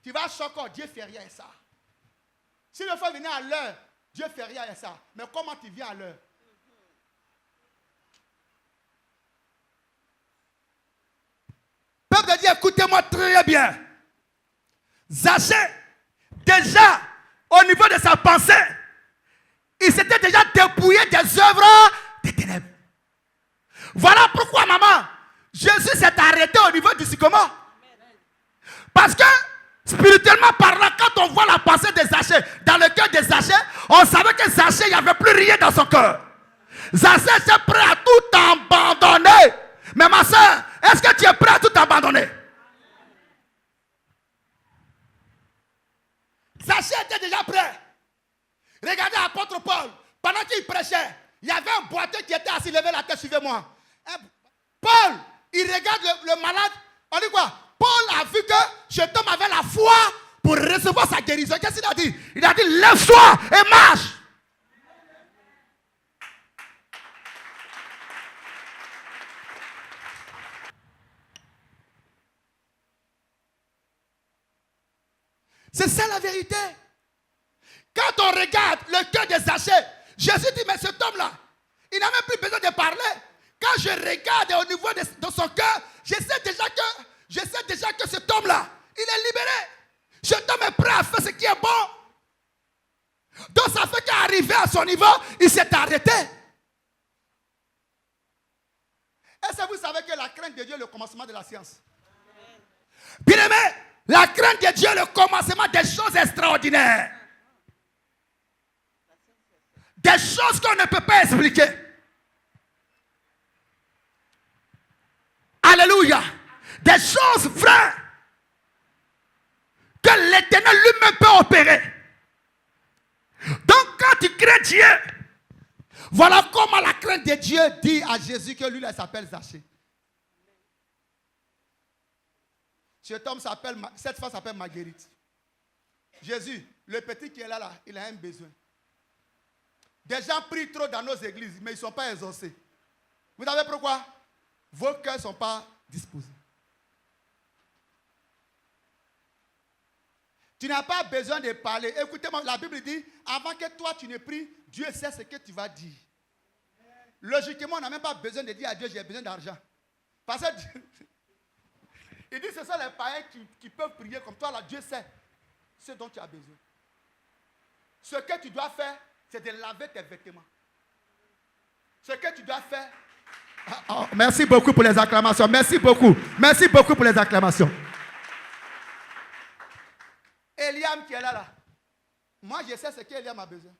Tu vas choquer, Dieu ne fait rien avec ça. Si le faut venir à l'heure, Dieu ne fait rien avec ça. Mais comment tu viens à l'heure? Peuple de Dieu, écoutez-moi très bien. Zachée, déjà, au niveau de sa pensée, il s'était déjà dépouillé des œuvres des ténèbres. Voilà pourquoi, maman, Jésus s'est arrêté au niveau du sycomore. Parce que, spirituellement parlant, quand on voit la pensée de Zachée, dans le cœur de Zachée, on savait que Zachée, il n'y avait plus rien dans son cœur. Zachée était prêt à tout abandonner. Mais ma soeur, est-ce que tu es prêt à tout abandonner? Zachée était déjà prêt. Regardez l'apôtre Paul. Pendant qu'il prêchait, il y avait un boiteux qui était assis, levez la tête, suivez-moi. Paul, il regarde le malade. On dit quoi? Paul a vu que cet homme avait la foi pour recevoir sa guérison. Qu'est-ce qu'il a dit? Il a dit, lève-toi et marche. C'est ça la vérité. Quand on regarde le cœur de Zachée, Jésus dit, mais cet homme-là, il n'a même plus besoin de parler. Quand je regarde au niveau de son cœur, je sais déjà que cet homme-là, il est libéré. Cet homme est prêt à faire ce qui est bon. Donc ça fait qu'arrivé à son niveau, il s'est arrêté. Est-ce que vous savez que la crainte de Dieu est le commencement de la science? Bien aimé, la crainte de Dieu est le commencement des choses extraordinaires. Des choses qu'on ne peut pas expliquer. Alléluia. Des choses vraies que l'Éternel lui-même peut opérer. Donc craint Dieu. Voilà comment la crainte de Dieu dit à Jésus que lui, là, s'appelle Zachée. Cet homme s'appelle, cette femme s'appelle Marguerite. Jésus, le petit qui est là, il a un besoin. Des gens prient trop dans nos églises, mais ils ne sont pas exaucés. Vous savez pourquoi? Vos cœurs ne sont pas disposés. Tu n'as pas besoin de parler. Écoutez-moi, la Bible dit, avant que toi tu ne pries, Dieu sait ce que tu vas dire. Logiquement, on n'a même pas besoin de dire à Dieu, j'ai besoin d'argent. Parce que Dieu, il dit, ce sont les païens qui peuvent prier comme toi, là, Dieu sait ce dont tu as besoin. Ce que tu dois faire, c'est de laver tes vêtements. Ce que tu dois faire... merci beaucoup pour les acclamations. Merci beaucoup. Merci beaucoup pour les acclamations. Eliam qui est là. Moi, je sais ce qu'Eliam a besoin.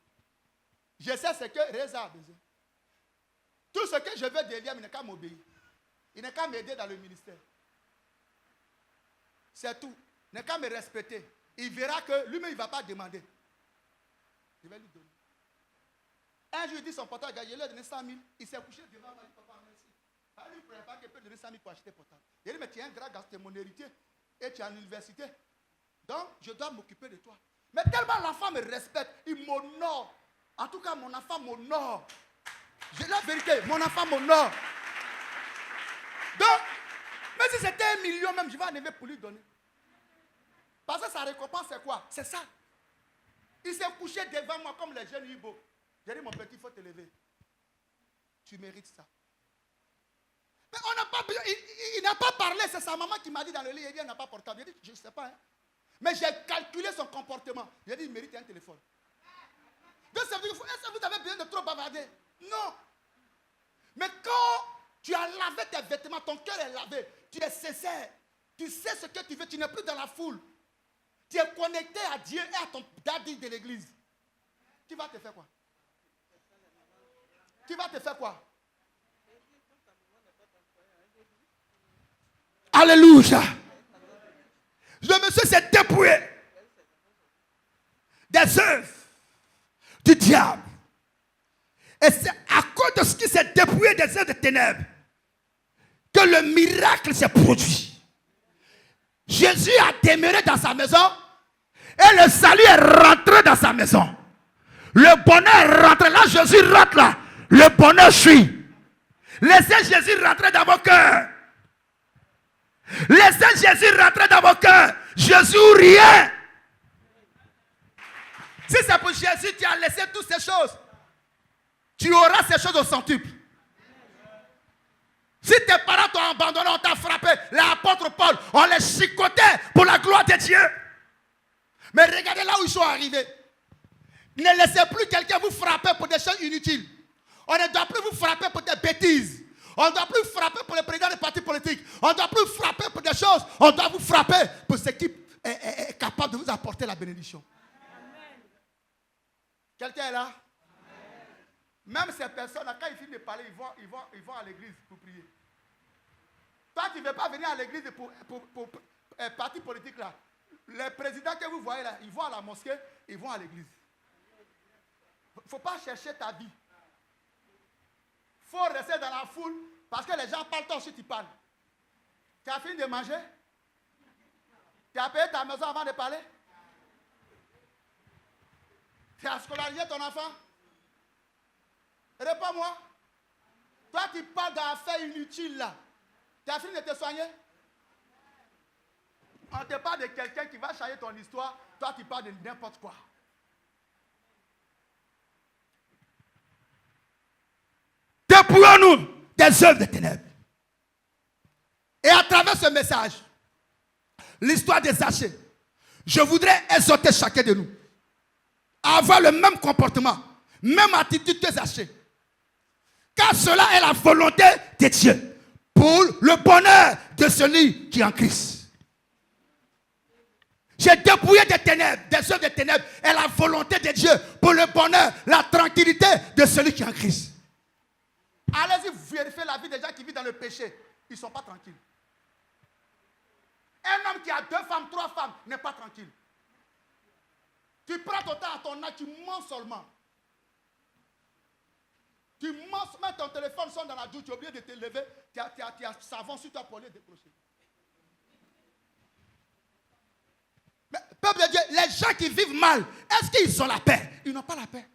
Je sais ce que Reza a besoin. Tout ce que je veux d'Eliam, il n'est qu'à m'obéir. Il n'est qu'à m'aider dans le ministère. C'est tout. Il n'est qu'à me respecter. Il verra que lui-même, il ne va pas demander. Je vais lui donner. Un jour, il dit son portable, je lui ai donné 100 000. Il s'est couché devant moi, il dit, papa, merci. Il ne préfère pas qu'il peut donner 100 000 pour acheter portable. Il dit, mais tu es un grand gars, c'est mon héritier. Et tu es à l'université. Donc, je dois m'occuper de toi. Mais tellement l'enfant me respecte, il m'honore. En tout cas, mon enfant m'honore. J'ai la vérité, mon enfant m'honore. Donc, même si c'était 1 million même, je vais enlever pour lui donner. Parce que sa récompense, c'est quoi? C'est ça. Il s'est couché devant moi comme les jeunes Ibo. J'ai dit, mon petit, il faut te lever. Tu mérites ça. Mais on n'a pas besoin, il n'a pas parlé, c'est sa maman qui m'a dit dans le lit, il n'a pas portable. J'ai dit, je ne sais pas. Hein. Mais j'ai calculé son comportement. J'ai dit, il mérite un téléphone. Donc ça veut dire, est-ce que vous avez besoin de trop bavarder? Non. Mais quand tu as lavé tes vêtements, ton cœur est lavé, tu es sincère, tu sais ce que tu veux, tu n'es plus dans la foule. Tu es connecté à Dieu et à ton daddy de l'église. Tu vas te faire quoi? Tu vas te faire quoi? Alléluia. Le monsieur s'est dépouillé des œuvres du diable. Et c'est à cause de ce qui s'est dépouillé des œuvres de ténèbres que le miracle s'est produit. Jésus a demeuré dans sa maison et le salut est rentré dans sa maison. Le bonheur est rentré. Là, Jésus rentre là. Le bonheur suit. Laissez Jésus rentrer dans vos cœurs. Laissez Jésus rentrer dans vos cœurs. Jésus ou rien. Si c'est pour Jésus, tu as laissé toutes ces choses. Tu auras ces choses au centuple. Si tes parents t'ont abandonné, on t'a frappé, l'apôtre Paul, on les chicotait pour la gloire de Dieu. Mais regardez là où ils sont arrivés. Ne laissez plus quelqu'un vous frapper pour des choses inutiles. On ne doit plus vous frapper pour des bêtises. On ne doit plus frapper pour les présidents des partis politiques. On ne doit plus frapper pour des choses. On doit vous frapper pour ce qui est capable de vous apporter la bénédiction. Amen. Quelqu'un est là? Amen. Même ces personnes, quand ils finissent de parler, ils vont à l'église pour prier. Toi, tu ne veux pas venir à l'église pour parti politique là. Les présidents que vous voyez là, ils vont à la mosquée, ils vont à l'église. Il ne faut pas chercher ta vie. Il faut rester dans la foule parce que les gens parlent toi aussi tu parles. Tu as fini de manger? Tu as payé ta maison avant de parler? Tu as scolarisé ton enfant? Réponds-moi. Toi tu parles d'affaires inutiles là. Tu as fini de te soigner? On te parle de quelqu'un qui va changer ton histoire. Toi tu parles de n'importe quoi. Dépouillons-nous des œuvres des ténèbres. Et à travers ce message, l'histoire des Zachée, je voudrais exhorter chacun de nous à avoir le même comportement, même attitude que Zachée. Car cela est la volonté de Dieu pour le bonheur de celui qui est en Christ. J'ai dépouillé des ténèbres, des œuvres des ténèbres, et la volonté de Dieu pour le bonheur, la tranquillité de celui qui est en Christ. Allez-y vérifier la vie des gens qui vivent dans le péché. Ils ne sont pas tranquilles. Un homme qui a 2 femmes, 3 femmes n'est pas tranquille. Tu prends ton temps à ton âge, tu mens seulement. Tu mets ton téléphone, sonne dans la douche, tu es obligé de te lever, tu as savon sur toi pour aller décrocher. Mais, peuple de Dieu, les gens qui vivent mal, est-ce qu'ils ont la paix? Ils n'ont pas la paix.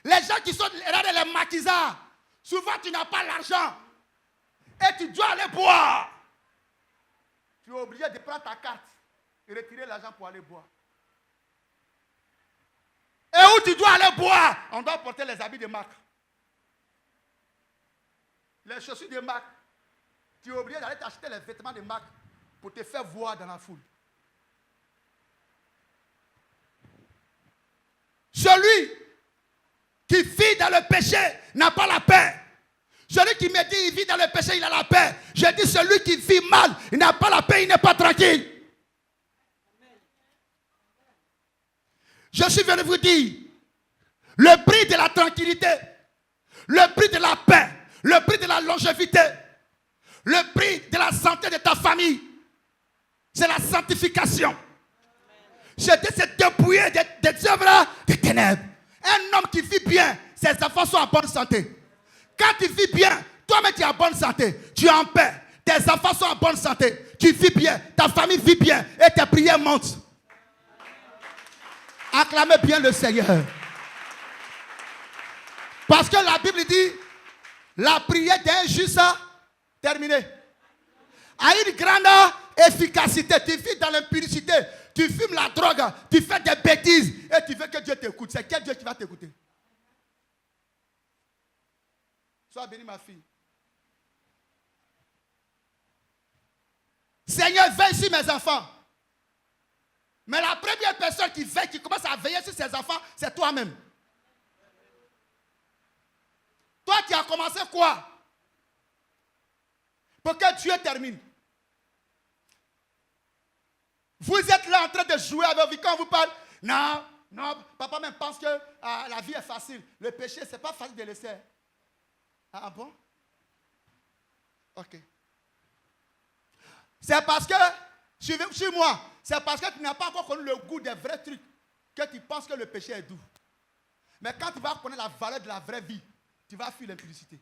Les gens qui sont les maquisards, souvent tu n'as pas l'argent et tu dois aller boire. Tu es obligé de prendre ta carte et retirer l'argent pour aller boire. Et où tu dois aller boire? On doit porter les habits de marque. Les chaussures de marque. Tu es obligé d'aller t'acheter les vêtements de marque pour te faire voir dans la foule. Celui qui vit dans le péché n'a pas la paix. Celui qui me dit il vit dans le péché, il a la paix. Je dis celui qui vit mal, il n'a pas la paix, il n'est pas tranquille. Je suis venu vous dire, le prix de la tranquillité, le prix de la paix, le prix de la longévité, le prix de la santé de ta famille, c'est la sanctification. Je dis c'est dépouiller des œuvres des ténèbres. Un homme qui vit bien, ses enfants sont en bonne santé. Quand tu vis bien, toi-même tu es en bonne santé, tu es en paix, tes enfants sont en bonne santé, tu vis bien, ta famille vit bien et tes prières montent. Acclamez bien le Seigneur. Parce que la Bible dit, la prière d'un juste terminée a une grande efficacité. Tu vis dans l'impudicité, tu fumes la drogue, tu fais des bêtises et tu veux que Dieu t'écoute. C'est quel Dieu qui va t'écouter? Sois bénie ma fille. Seigneur, veille sur mes enfants. Mais la première personne qui veille, qui commence à veiller sur ses enfants, c'est toi-même. Toi qui as commencé quoi? Pour que Dieu termine. Vous êtes là en train de jouer avec vous. Quand on vous parle, non, papa même pense que la vie est facile. Le péché, ce n'est pas facile de laisser. Ah bon? Ok. C'est parce que, suis moi, c'est parce que tu n'as pas encore connu le goût des vrais trucs que tu penses que le péché est doux. Mais quand tu vas connaître la valeur de la vraie vie, tu vas fuir l'impudicité.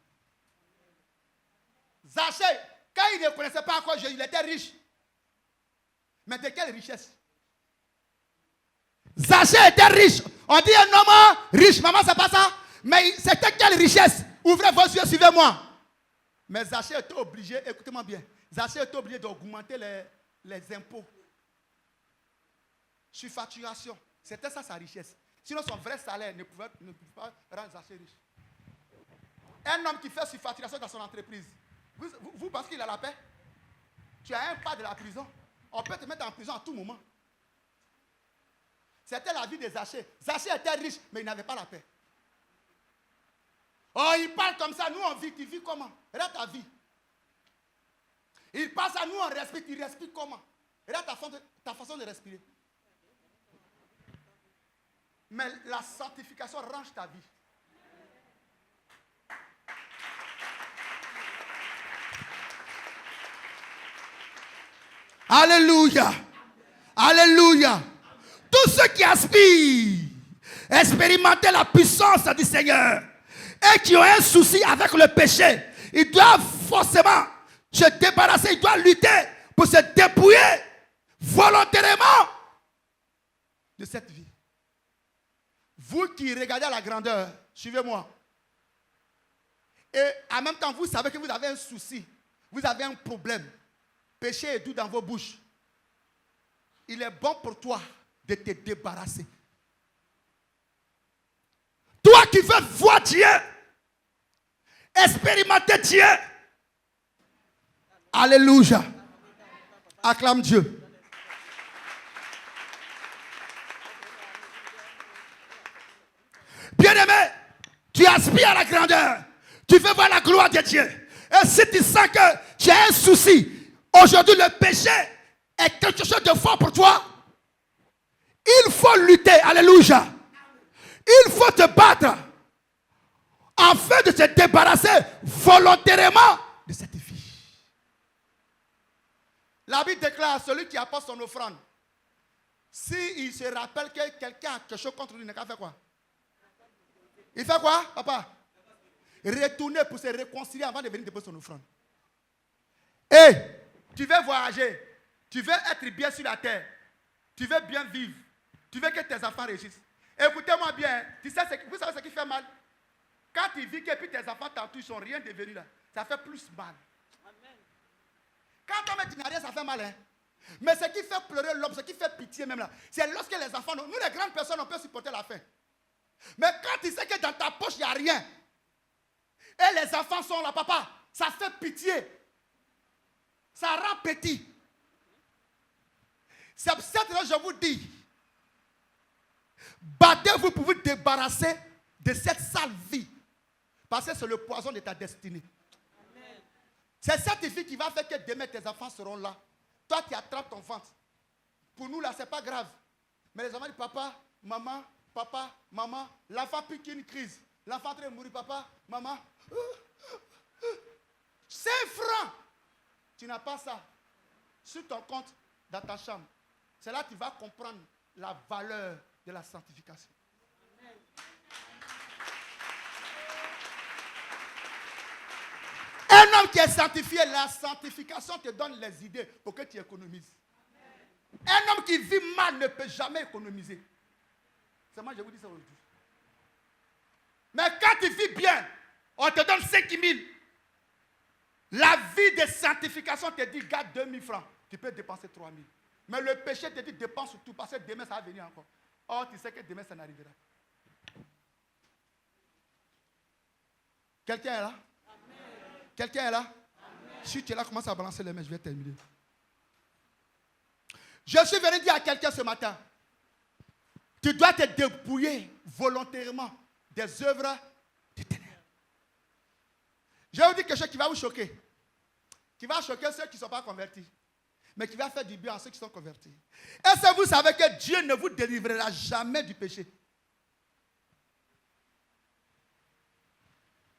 Zachée, quand il ne connaissait pas encore Jésus, il était riche. Mais de quelle richesse? Zachée était riche. On dit un homme riche. Maman, c'est pas ça? Mais c'était quelle richesse? Ouvrez vos yeux, suivez-moi. Mais Zachée était obligé, écoutez-moi bien, Zachée était obligé d'augmenter les impôts. Sur facturation. C'était ça sa richesse. Sinon son vrai salaire ne pouvait pas rendre Zachée riche. Un homme qui fait sur facturation dans son entreprise, vous pensez qu'il a la paix? Tu as un pas de la prison. On peut te mettre en prison à tout moment. C'était la vie de Zachée. Zachée était riche, mais il n'avait pas la paix. Oh, il parle comme ça, nous on vit, tu vis comment? Regarde ta vie. Il parle ça, nous on respire, tu respires comment? Regarde ta façon de respirer. Mais la sanctification range ta vie. Alléluia. Alléluia. Tous ceux qui aspirent à expérimenter la puissance du Seigneur et qui ont un souci avec le péché, ils doivent forcément se débarrasser, ils doivent lutter pour se dépouiller volontairement de cette vie. Vous qui regardez à la grandeur, suivez-moi. Et en même temps, vous savez que vous avez un souci, vous avez un problème. Péché est doux dans vos bouches. Il est bon pour toi de te débarrasser. Toi qui veux voir Dieu, expérimenter Dieu. Alléluia. Acclame Dieu. Bien-aimé, tu aspires à la grandeur. Tu veux voir la gloire de Dieu. Et si tu sens que tu as un souci, aujourd'hui le péché est quelque chose de fort pour toi, il faut lutter. Alléluia. Il faut te battre afin de se débarrasser volontairement de cette vie. La Bible déclare, celui qui apporte son offrande, s'il se rappelle que quelqu'un a quelque chose contre lui, il n'a qu'à faire quoi? Il fait quoi, papa? retourner pour se réconcilier avant de venir déposer son offrande. Et tu veux voyager, tu veux être bien sur la terre, tu veux bien vivre, tu veux que tes enfants réussissent. Écoutez-moi bien, vous savez ce qui fait mal? Quand tu vis que puis tes enfants t'entourent, ils ne sont rien devenus là, ça fait plus mal. Amen. Quand toi-même tu n'as rien, ça fait mal. Hein? Mais ce qui fait pleurer l'homme, ce qui fait pitié même là, c'est lorsque les enfants, nous les grandes personnes, on peut supporter la faim. Mais quand tu sais que dans ta poche, il n'y a rien, et les enfants sont là, papa, ça fait pitié. Ça rend petit. C'est pour ça que je vous dis, battez-vous pour vous débarrasser de cette sale vie. Parce que c'est le poison de ta destinée. Amen. C'est cette vie qui va faire que demain tes enfants seront là. Toi, tu attrapes ton ventre. Pour nous, là, ce n'est pas grave. Mais les enfants disent, papa, maman, l'enfant pique une crise. L'enfant est en train de mourir, papa, maman. 5 francs. Tu n'as pas ça. Sur ton compte, dans ta chambre. C'est là que tu vas comprendre la valeur de la sanctification. Amen. Un homme qui est sanctifié, la sanctification te donne les idées pour que tu économises. Amen. Un homme qui vit mal ne peut jamais économiser. C'est moi, je vous dis ça aujourd'hui. Mais quand tu vis bien, on te donne 5 000. La vie de sanctification te dit, garde 2 000 francs. Tu peux dépenser 3 000. Mais le péché te dit, dépense tout parce que demain, ça va venir encore. Or, tu sais que demain, ça n'arrivera. Quelqu'un est là? Amen. Quelqu'un est là? Amen. Si tu es là, commence à balancer les mains, je vais terminer. Je suis venu dire à quelqu'un ce matin, tu dois te dépouiller volontairement des œuvres du ténèbres. Je vais vous dire quelque chose qui va vous choquer. Qui va choquer ceux qui ne sont pas convertis. Mais qui va faire du bien à ceux qui sont convertis. Est-ce que vous savez que Dieu ne vous délivrera jamais du péché?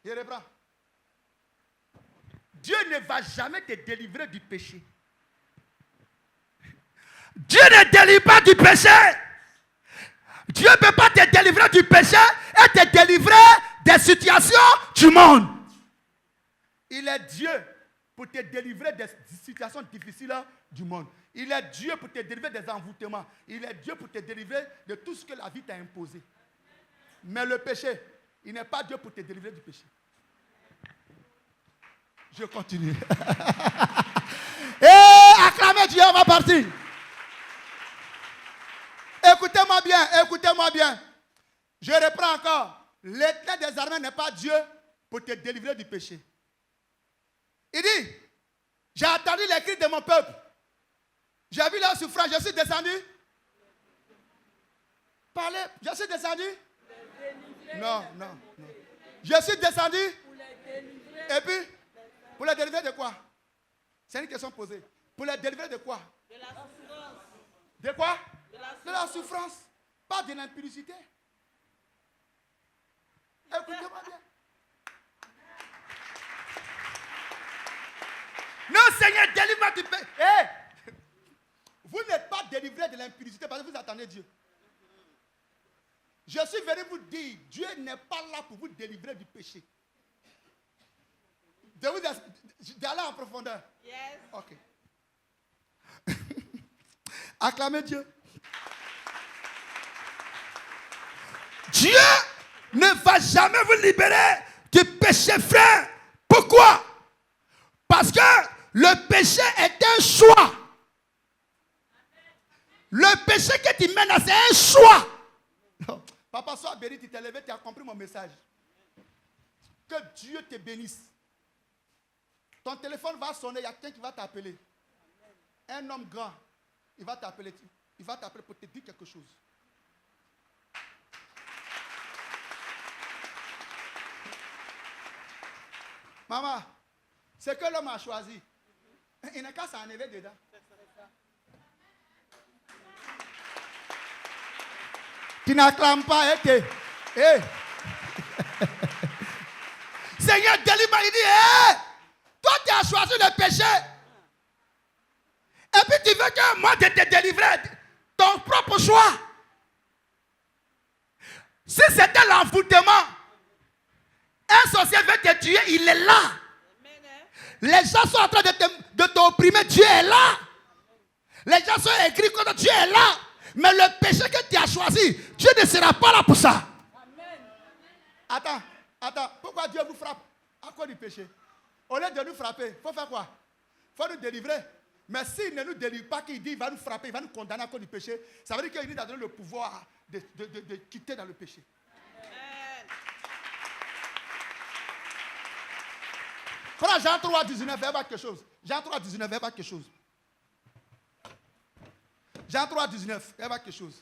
Je reprends. Dieu ne va jamais te délivrer du péché. Dieu ne délivre pas du péché. Dieu ne peut pas te délivrer du péché et te délivrer des situations du monde. Il est Dieu pour te délivrer des situations difficiles du monde. Il est Dieu pour te délivrer des envoûtements. Il est Dieu pour te délivrer de tout ce que la vie t'a imposé. Mais le péché, il n'est pas Dieu pour te délivrer du péché. Je continue. Et acclamez Dieu, on va partir. Écoutez-moi bien, écoutez-moi bien. Je reprends encore. L'Éternel des armées n'est pas Dieu pour te délivrer du péché. Il dit, j'ai entendu les cris de mon peuple. J'ai vu leur souffrance, je suis descendu. Parlez, je suis descendu. Non. Je suis descendu. Et puis, pour les délivrer de quoi? C'est une question posée. Pour les délivrer de quoi? De la souffrance. De quoi? De la souffrance. Pas de l'impudicité. Écoutez-moi bien. Non, Seigneur, délivre-moi du péché. Hey! Vous n'êtes pas délivré de l'impudicité parce que vous attendez Dieu. Je suis venu vous dire, Dieu n'est pas là pour vous délivrer du péché. D'aller en profondeur. Yes. Ok. Acclamez Dieu. Dieu ne va jamais vous libérer du péché, frère. Pourquoi? Parce que le péché est un choix. Le péché que tu mènes, c'est un choix. Papa, sois béni, tu t'es levé, tu as compris mon message. Que Dieu te bénisse. Ton téléphone va sonner, il y a quelqu'un qui va t'appeler. Un homme grand, il va t'appeler. Il va t'appeler pour te dire quelque chose. Maman, c'est que l'homme a choisi. Il n'a qu'à s'enlever dedans. Tu n'acclames pas, Seigneur, délivre-moi. Il dit, toi tu as choisi le péché. Et puis tu veux que moi je te délivre ton propre choix. Si c'était l'envoûtement, un sorcier veut te tuer, il est là. Les gens sont en train de t'opprimer, Dieu est là. Les gens sont écrits contre Dieu est là. Mais le péché que tu as choisi, Dieu ne sera pas là pour ça. Attends, pourquoi Dieu vous frappe à cause du péché? Au lieu de nous frapper, il faut faire quoi? Il faut nous délivrer. Mais s'il ne nous délivre pas, qu'il dit qu'il va nous frapper, il va nous condamner à cause du péché, ça veut dire qu'il nous a donné le pouvoir de quitter dans le péché. Prends Jean 3, 19, il y a quelque chose. Jean 3, 19, il y a quelque chose. Jean 3, 19, il y a quelque chose.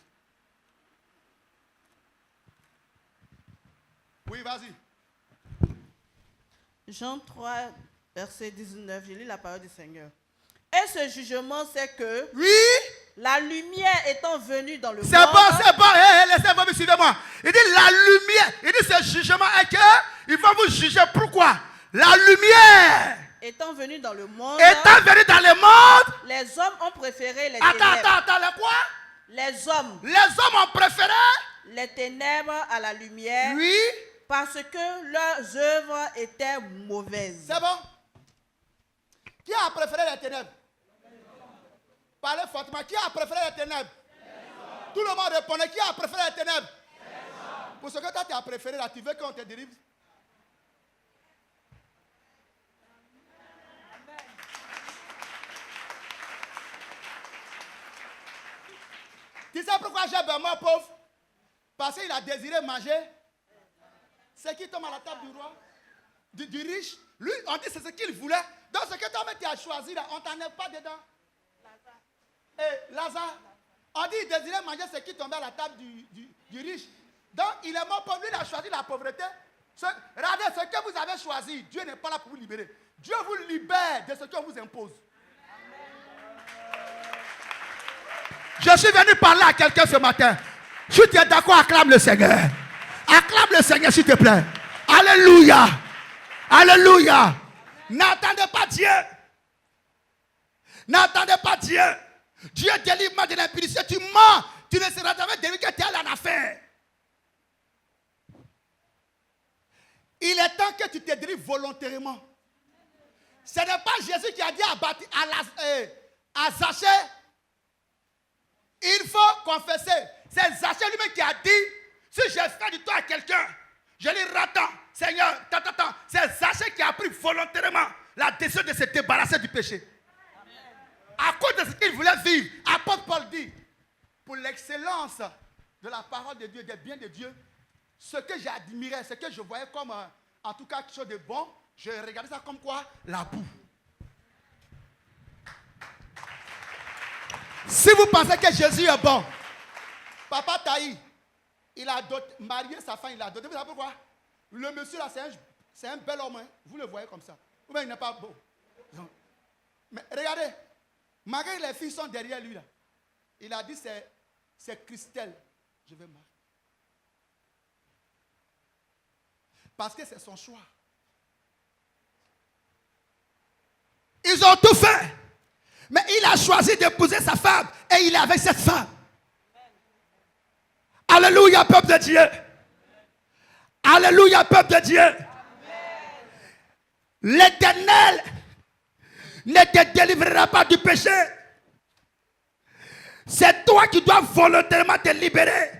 Oui, vas-y. Jean 3, verset 19, je lis la parole du Seigneur. Et ce jugement, c'est que oui, la lumière étant venue dans le monde. C'est bon, laissez-moi, suivez-moi. Il dit la lumière, il dit ce jugement est que il va vous juger. Pourquoi? La lumière étant venue dans le monde. Étant venue dans le monde. Les hommes ont préféré les ténèbres. Attends, les quoi? Les hommes ont préféré les ténèbres à la lumière. Oui. Parce que leurs œuvres étaient mauvaises. C'est bon. Qui a préféré les ténèbres? Parlez fortement. Qui a préféré les ténèbres? Tout le monde répondait. Qui a préféré les ténèbres? Pour ce que toi tu as préféré là, tu veux qu'on te délivre? Tu sais pourquoi j'ai besoin pauvre? Parce qu'il a désiré manger. C'est qui tombe à la table du roi? Du riche. Lui, on dit c'est ce qu'il voulait. Donc ce que toi-même tu as choisi là, on ne t'en est pas dedans. Lazare. On dit qu'il désirait manger ce qui tombait à la table du riche. Donc il est mort pauvre. Lui, il a choisi la pauvreté. Regardez ce que vous avez choisi. Dieu n'est pas là pour vous libérer. Dieu vous libère de ce qu'on vous impose. Je suis venu parler à quelqu'un ce matin. Si tu es d'accord, acclame le Seigneur. Acclame le Seigneur, s'il te plaît. Alléluia. Alléluia. N'attendez pas Dieu. N'attendez pas Dieu. Dieu délivre-moi de l'impudicité. Tu mens. Tu ne seras jamais délivré que tu es en affaire. Il est temps que tu te délivres volontairement. Ce n'est pas Jésus qui a dit à Zachée, il faut confesser. C'est Zachée lui-même qui a dit, si je fais du tort à quelqu'un, je lui rattends, Seigneur, c'est Zachée qui a pris volontairement la décision de se débarrasser du péché. À cause de ce qu'il voulait vivre, apôtre Paul dit, pour l'excellence de la parole de Dieu, des biens de Dieu, ce que j'admirais, ce que je voyais comme en tout cas quelque chose de bon, je regardais ça comme quoi? La boue. Si vous pensez que Jésus est bon, Papa Taï, il a marié sa femme, il a doté. Vous savez pourquoi? Le monsieur là, c'est un bel homme. Hein? Vous le voyez comme ça. Ou bien il n'est pas beau. Mais regardez, malgré que les filles sont derrière lui là, il a dit c'est Christelle, je vais marier. Parce que c'est son choix. Ils ont tout fait. Mais il a choisi d'épouser sa femme et il est avec cette femme. Alléluia, peuple de Dieu. Alléluia, peuple de Dieu. L'Éternel ne te délivrera pas du péché. C'est toi qui dois volontairement te libérer.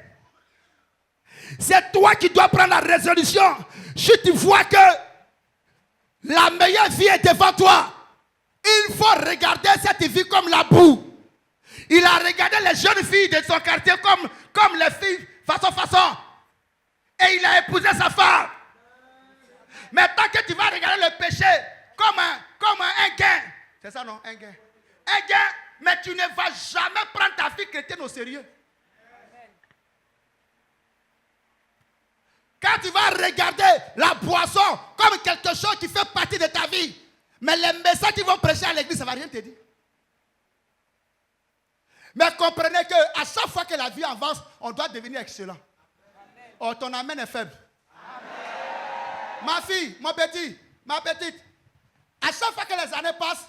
C'est toi qui dois prendre la résolution. Si tu vois que la meilleure vie est devant toi, il faut regarder cette vie comme la boue. Il a regardé les jeunes filles de son quartier comme les filles façon. Et il a épousé sa femme. Mais tant que tu vas regarder le péché comme un gain. C'est ça non? Un gain. Un gain, mais tu ne vas jamais prendre ta fille chrétienne au sérieux. Quand tu vas regarder la boisson comme quelque chose qui fait partie de ta vie, mais les messages qui vont prêcher à l'église, ça ne va rien te dire. Mais comprenez qu'à chaque fois que la vie avance, on doit devenir excellent. Amen. Oh, ton amen est faible. Amen. Ma fille, mon petit, ma petite, à chaque fois que les années passent,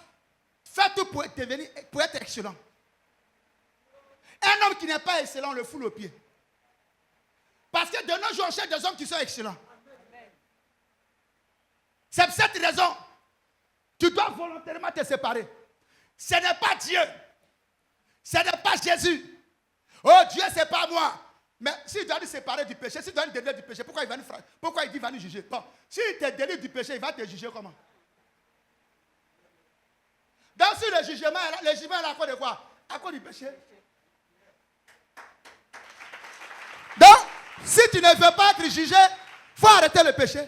fais tout pour être excellent. Un homme qui n'est pas excellent, on le fout au pied. Parce que de nos jours, on cherche des hommes qui sont excellents. Amen. C'est pour cette raison, tu dois volontairement te séparer. Ce n'est pas Dieu. Ce n'est pas Jésus. Oh Dieu, ce n'est pas moi. Mais s'il doit nous séparer du péché, s'il doit nous délivrer du péché, pourquoi il va nous frapper? Pourquoi il dit qu'il va nous juger? Bon, s'il te délivre du péché, il va te juger comment? Donc si le jugement est à cause de quoi? À cause du péché. Donc, si tu ne veux pas être jugé, il faut arrêter le péché.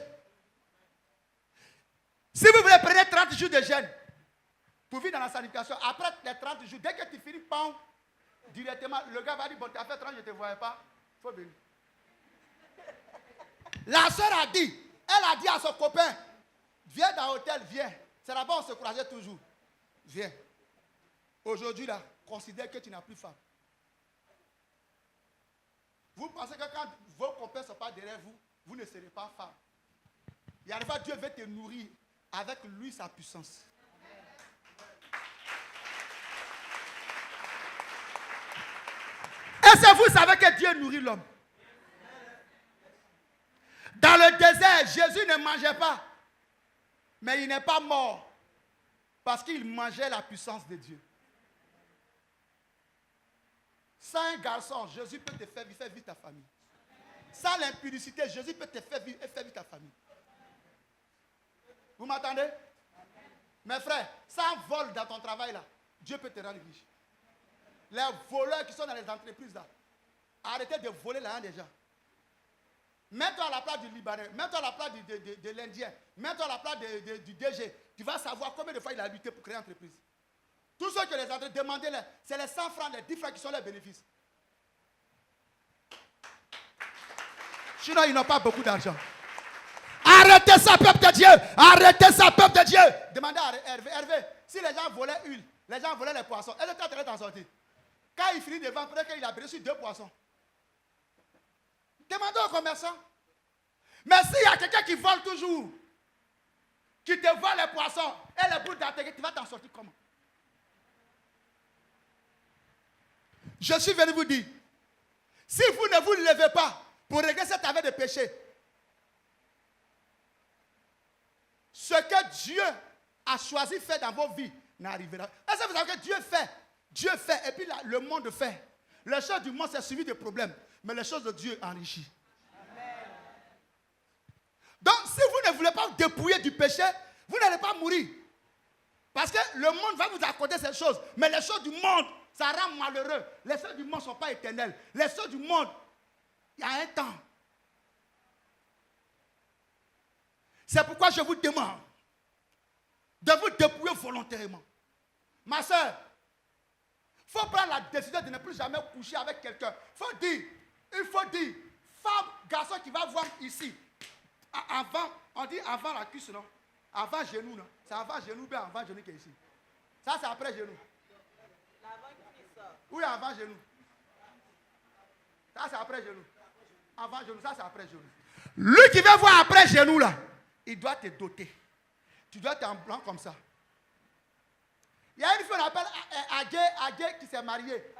Si vous voulez prendre 30 jours de jeûne pour vivre dans la sanctification, après les 30 jours, dès que tu finis, pam, directement, le gars va dire, bon, tu as fait 30, je ne te voyais pas, il faut venir. La soeur a dit, elle a dit à son copain, viens dans l'hôtel, viens. C'est là-bas on se croisait toujours. Viens. Aujourd'hui, là, considère que tu n'as plus faim. Vous pensez que quand vos copains ne sont pas derrière vous, vous ne serez pas faim. Il y a une fois, Dieu veut te nourrir avec lui, sa puissance. Est-ce que vous savez que Dieu nourrit l'homme? Dans le désert, Jésus ne mangeait pas. Mais il n'est pas mort. Parce qu'il mangeait la puissance de Dieu. Sans un garçon, Jésus peut te faire vivre ta famille. Sans l'impudicité, Jésus peut te faire vivre ta famille. Vous m'entendez? Mes frères, sans vol dans ton travail là, Dieu peut te rendre riche. Les voleurs qui sont dans les entreprises là, arrêtez de voler l'argent des gens. Mets-toi à la place du Libanais, mets-toi à la place de l'Indien, mets-toi à la place du DG. Tu vas savoir combien de fois il a lutté pour créer une entreprise. Tous ceux que les entreprises, demandez-les, c'est les 100 francs, les 10 francs qui sont les bénéfices. Sinon, ils n'ont pas beaucoup d'argent. Arrêtez ça, peuple de Dieu! Arrêtez ça, peuple de Dieu! Demandez à Hervé, si les gens volaient l'huile, les gens volaient les poissons, est-ce que tu es en train d'en sortir? Quand il finit de vendre, peut-être qu'il a reçu 2 poissons. Demandez aux commerçants. Mais s'il y a quelqu'un qui vole toujours, qui te vole les poissons et les boules d'intérêt, tu vas t'en sortir comment? Je suis venu vous dire, si vous ne vous levez pas pour régler cette affaire de péché, ce que Dieu a choisi de faire dans vos vies n'arrivera pas. Est-ce que vous savez que Dieu fait, et puis là, le monde fait. Les choses du monde, c'est suivi de problèmes, mais les choses de Dieu enrichissent. Donc, si vous ne voulez pas vous dépouiller du péché, vous n'allez pas mourir. Parce que le monde va vous accorder ces choses. Mais les choses du monde, ça rend malheureux. Les choses du monde ne sont pas éternelles. Les choses du monde, il y a un temps. C'est pourquoi je vous demande de vous dépouiller volontairement. Ma soeur, il faut prendre la décision de ne plus jamais coucher avec quelqu'un. Il faut dire, femme, garçon qui va voir ici. Avant, on dit avant la cuisse, non? Avant genou, non? C'est avant genou, bien avant genou qui est ici. Ça, c'est après genou. Oui, avant genou. Ça, c'est après genou. Avant genou, ça, c'est après genou. Lui qui veut voir après genou, là, il doit te doter. Tu dois être en blanc comme ça. Il y a une fille qu'on appelle Adjé qui s'est mariée.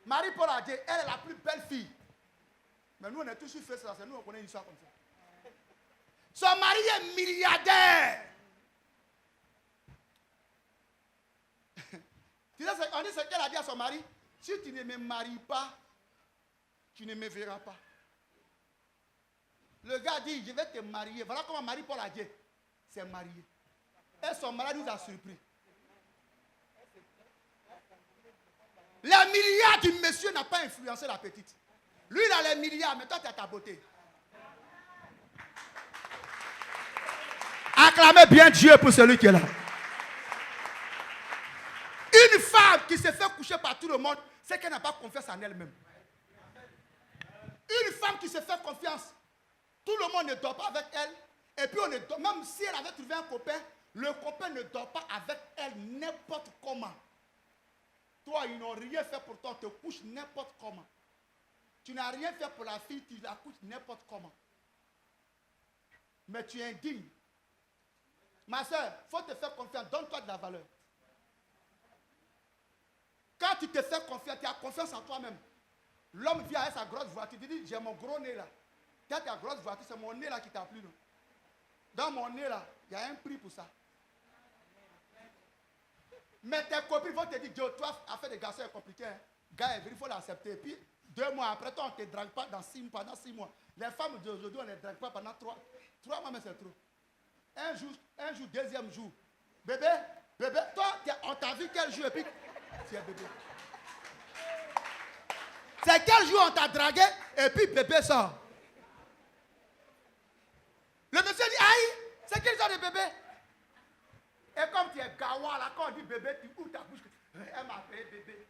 Marie-Paul Adjé, elle est la plus belle fille. Mais nous, on a toujours fait ça. C'est nous, on connaît une histoire comme ça. Son mari est milliardaire. On dit ce qu'elle a dit à son mari. Si tu ne me maries pas, tu ne me verras pas. Le gars dit, je vais te marier. Voilà comment Marie-Paul Adjé s'est mariée. Et son mari nous a surpris. Les milliards du monsieur n'a pas influencé la petite. Lui, il a les milliards, mais toi, tu as ta beauté. Acclamez bien Dieu pour celui qui est là. Une femme qui se fait coucher par tout le monde, c'est qu'elle n'a pas confiance en elle-même. Une femme qui se fait confiance, tout le monde ne dort pas avec elle. Et puis, même si elle avait trouvé un copain, le copain ne dort pas avec elle n'importe comment. Toi, ils n'ont rien fait pour toi, tu te couches n'importe comment. Tu n'as rien fait pour la fille, tu la couches n'importe comment. Mais tu es indigne. Ma soeur, il faut te faire confiance, donne-toi de la valeur. Quand tu te fais confiance, tu as confiance en toi-même. L'homme vient avec sa grosse voiture, il dit, j'ai mon gros nez là. Tu as ta grosse voiture, c'est mon nez là qui t'a plu. Dans mon nez là, Il y a un prix pour ça. Mais tes copines vont te dire, Dieu, toi, affaire de garçons est compliqué. Hein. Gars, il faut l'accepter. Et puis, 2 mois après, toi, on ne te drague pas pendant 6 mois. Les femmes d'aujourd'hui, on ne les drague pas pendant 3 mois, mais c'est trop. Un jour, deuxième jour. Bébé, toi, on t'a vu quel jour et puis tu es bébé. C'est quel jour on t'a dragué et puis bébé sort. Le monsieur dit, aïe, c'est quel genre de bébé? Et comme tu es gawa là, quand on dit bébé, tu ouvres ta bouche. Elle m'a appelé bébé.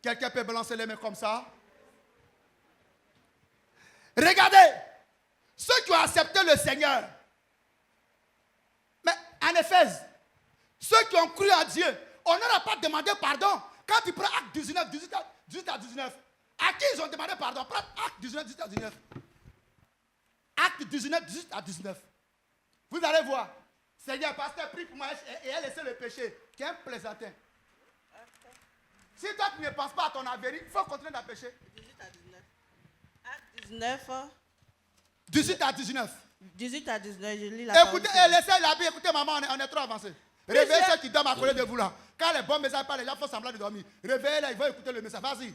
Quelqu'un peut balancer les mains comme ça? Regardez, ceux qui ont accepté le Seigneur, mais en Éphèse, ceux qui ont cru à Dieu, on ne leur a pas demandé pardon. Quand tu prends Acte 19, 18 à 19, à qui ils ont demandé pardon? Prends Acte 19, 18 à 19. Acte 19, 18 à 19. Vous allez voir. Seigneur, pasteur, prie pour moi et a laissé le péché. Qu'un plaisantin. Si toi tu ne penses pas à ton avenir, il faut continuer à pécher. 18 à 19. Acte 19. 18 à 19. 18 à 19, je lis la Écoutez, laissez la Bible, écoutez maman, on est trop avancé. Réveillez ceux qui dorment à côté de vous là. Quand les bons messages parlent, les gens font semblant de dormir. Réveillez-les, ils vont écouter le message. Vas-y.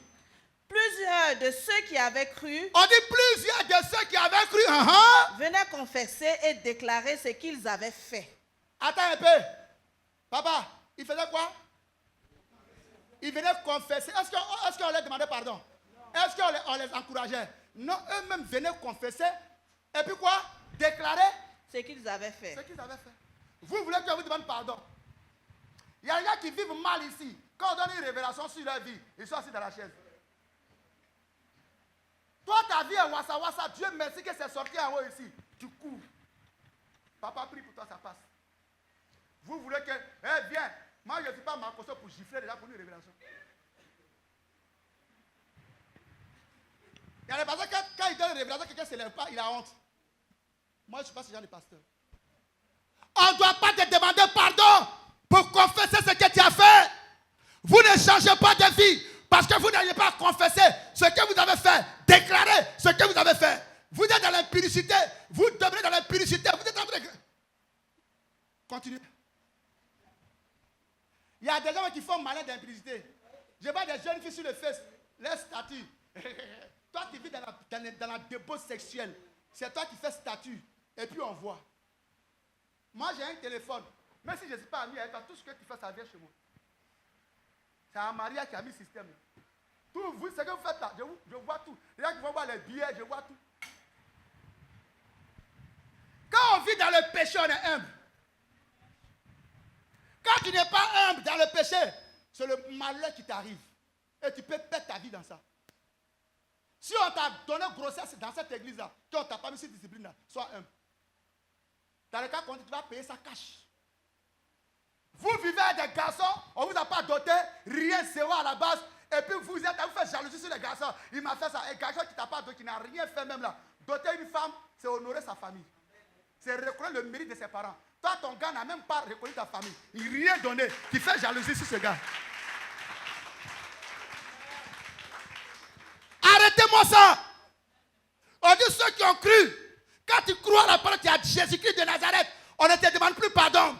Plusieurs de ceux qui avaient cru On dit plusieurs de ceux qui avaient cru. venaient confesser et déclarer ce qu'ils avaient fait. Attends un peu. Papa, il faisait quoi? Ils venaient confesser. Est-ce qu'on leur demandait pardon? Est-ce qu'on les encourageait? Non, eux-mêmes venaient confesser. Et puis quoi? Déclarer Ce qu'ils avaient fait. ce qu'ils avaient fait. Vous voulez qu'on vous demande pardon? Il y a des gens qui vivent mal ici. Quand on donne une révélation sur leur vie, ils sont assis dans la chaise. Toi, ta vie est wassa wassa. Dieu merci que c'est sorti en haut ici. Tu cours. Papa prie pour toi, ça passe. Vous voulez que... Eh, viens. Moi, je ne suis pas Marcoso pour gifler déjà pour une révélation. Il y a des personnes, quand il donne une révélation, quelqu'un ne se lève pas, il a honte. Moi, je ne suis pas ce genre de pasteur. On ne doit pas te demander pardon pour confesser ce que tu as fait. Vous ne changez pas de vie parce que vous n'allez pas confesser ce que vous avez fait, déclarer ce que vous avez fait. Vous êtes dans l'impudicité, vous devenez dans l'impudicité, vous êtes en train de... Continuez. Il y a des gens qui font malin d'impudicité. Je vois des jeunes filles sur le face, les statues. Toi, tu vis dans la débauche sexuelle. C'est toi qui fais statut. Et puis on voit. Moi, j'ai un téléphone. Même si je ne suis pas ami avec toi, tout ce que tu fais, ça vient chez moi. C'est un mariage qui a mis le système. Tout, vous, ce que vous faites là, je vois tout. Les gens qui vont voir les billets, je vois tout. Quand on vit dans le péché, on est humble. Quand tu n'es pas humble dans le péché, c'est le malheur qui t'arrive. Et tu peux perdre ta vie dans ça. Si on t'a donné grossesse dans cette église-là, qu'on ne t'a pas mis cette discipline-là, sois humble. Dans le cas qu'on dit, tu vas payer ça cash. Vous vivez avec des garçons, on ne vous a pas doté, rien, zéro à la base, et puis vous faites jalousie sur les garçons. Il m'a fait ça. Un garçon qui t'a pas doté, qui n'a rien fait même là. Doter une femme, c'est honorer sa famille. C'est reconnaître le mérite de ses parents. Toi, ton gars n'a même pas reconnu ta famille. Il n'a rien donné. Tu fais jalousie sur ce gars. Arrêtez-moi ça. On dit ceux qui ont cru. Quand tu crois à la parole, tu as Jésus-Christ de Nazareth. On ne te demande plus pardon.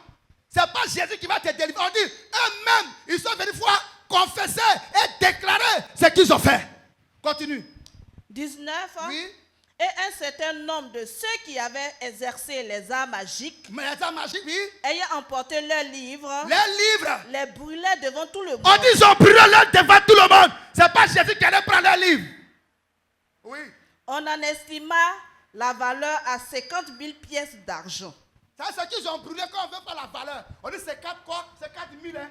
Ce n'est pas Jésus qui va te délivrer. On dit eux-mêmes, ils sont venus voir, confesser et déclarer ce qu'ils ont fait. Continue. 19. Oui. Et un certain nombre de ceux qui avaient exercé les arts magiques, Mais les arts magiques, oui. ayant emporté leurs livres, Les livres. les brûlaient devant tout le monde. On dit ils ont brûlé leur devant tout le monde. Ce n'est pas Jésus qui allait prendre leurs livres. Oui. On en estima la valeur à 50 000 pièces d'argent. Ça, c'est ce qu'ils ont brûlé quand on ne veut pas la valeur. On dit c'est 4 quoi? C'est 4 000 hein,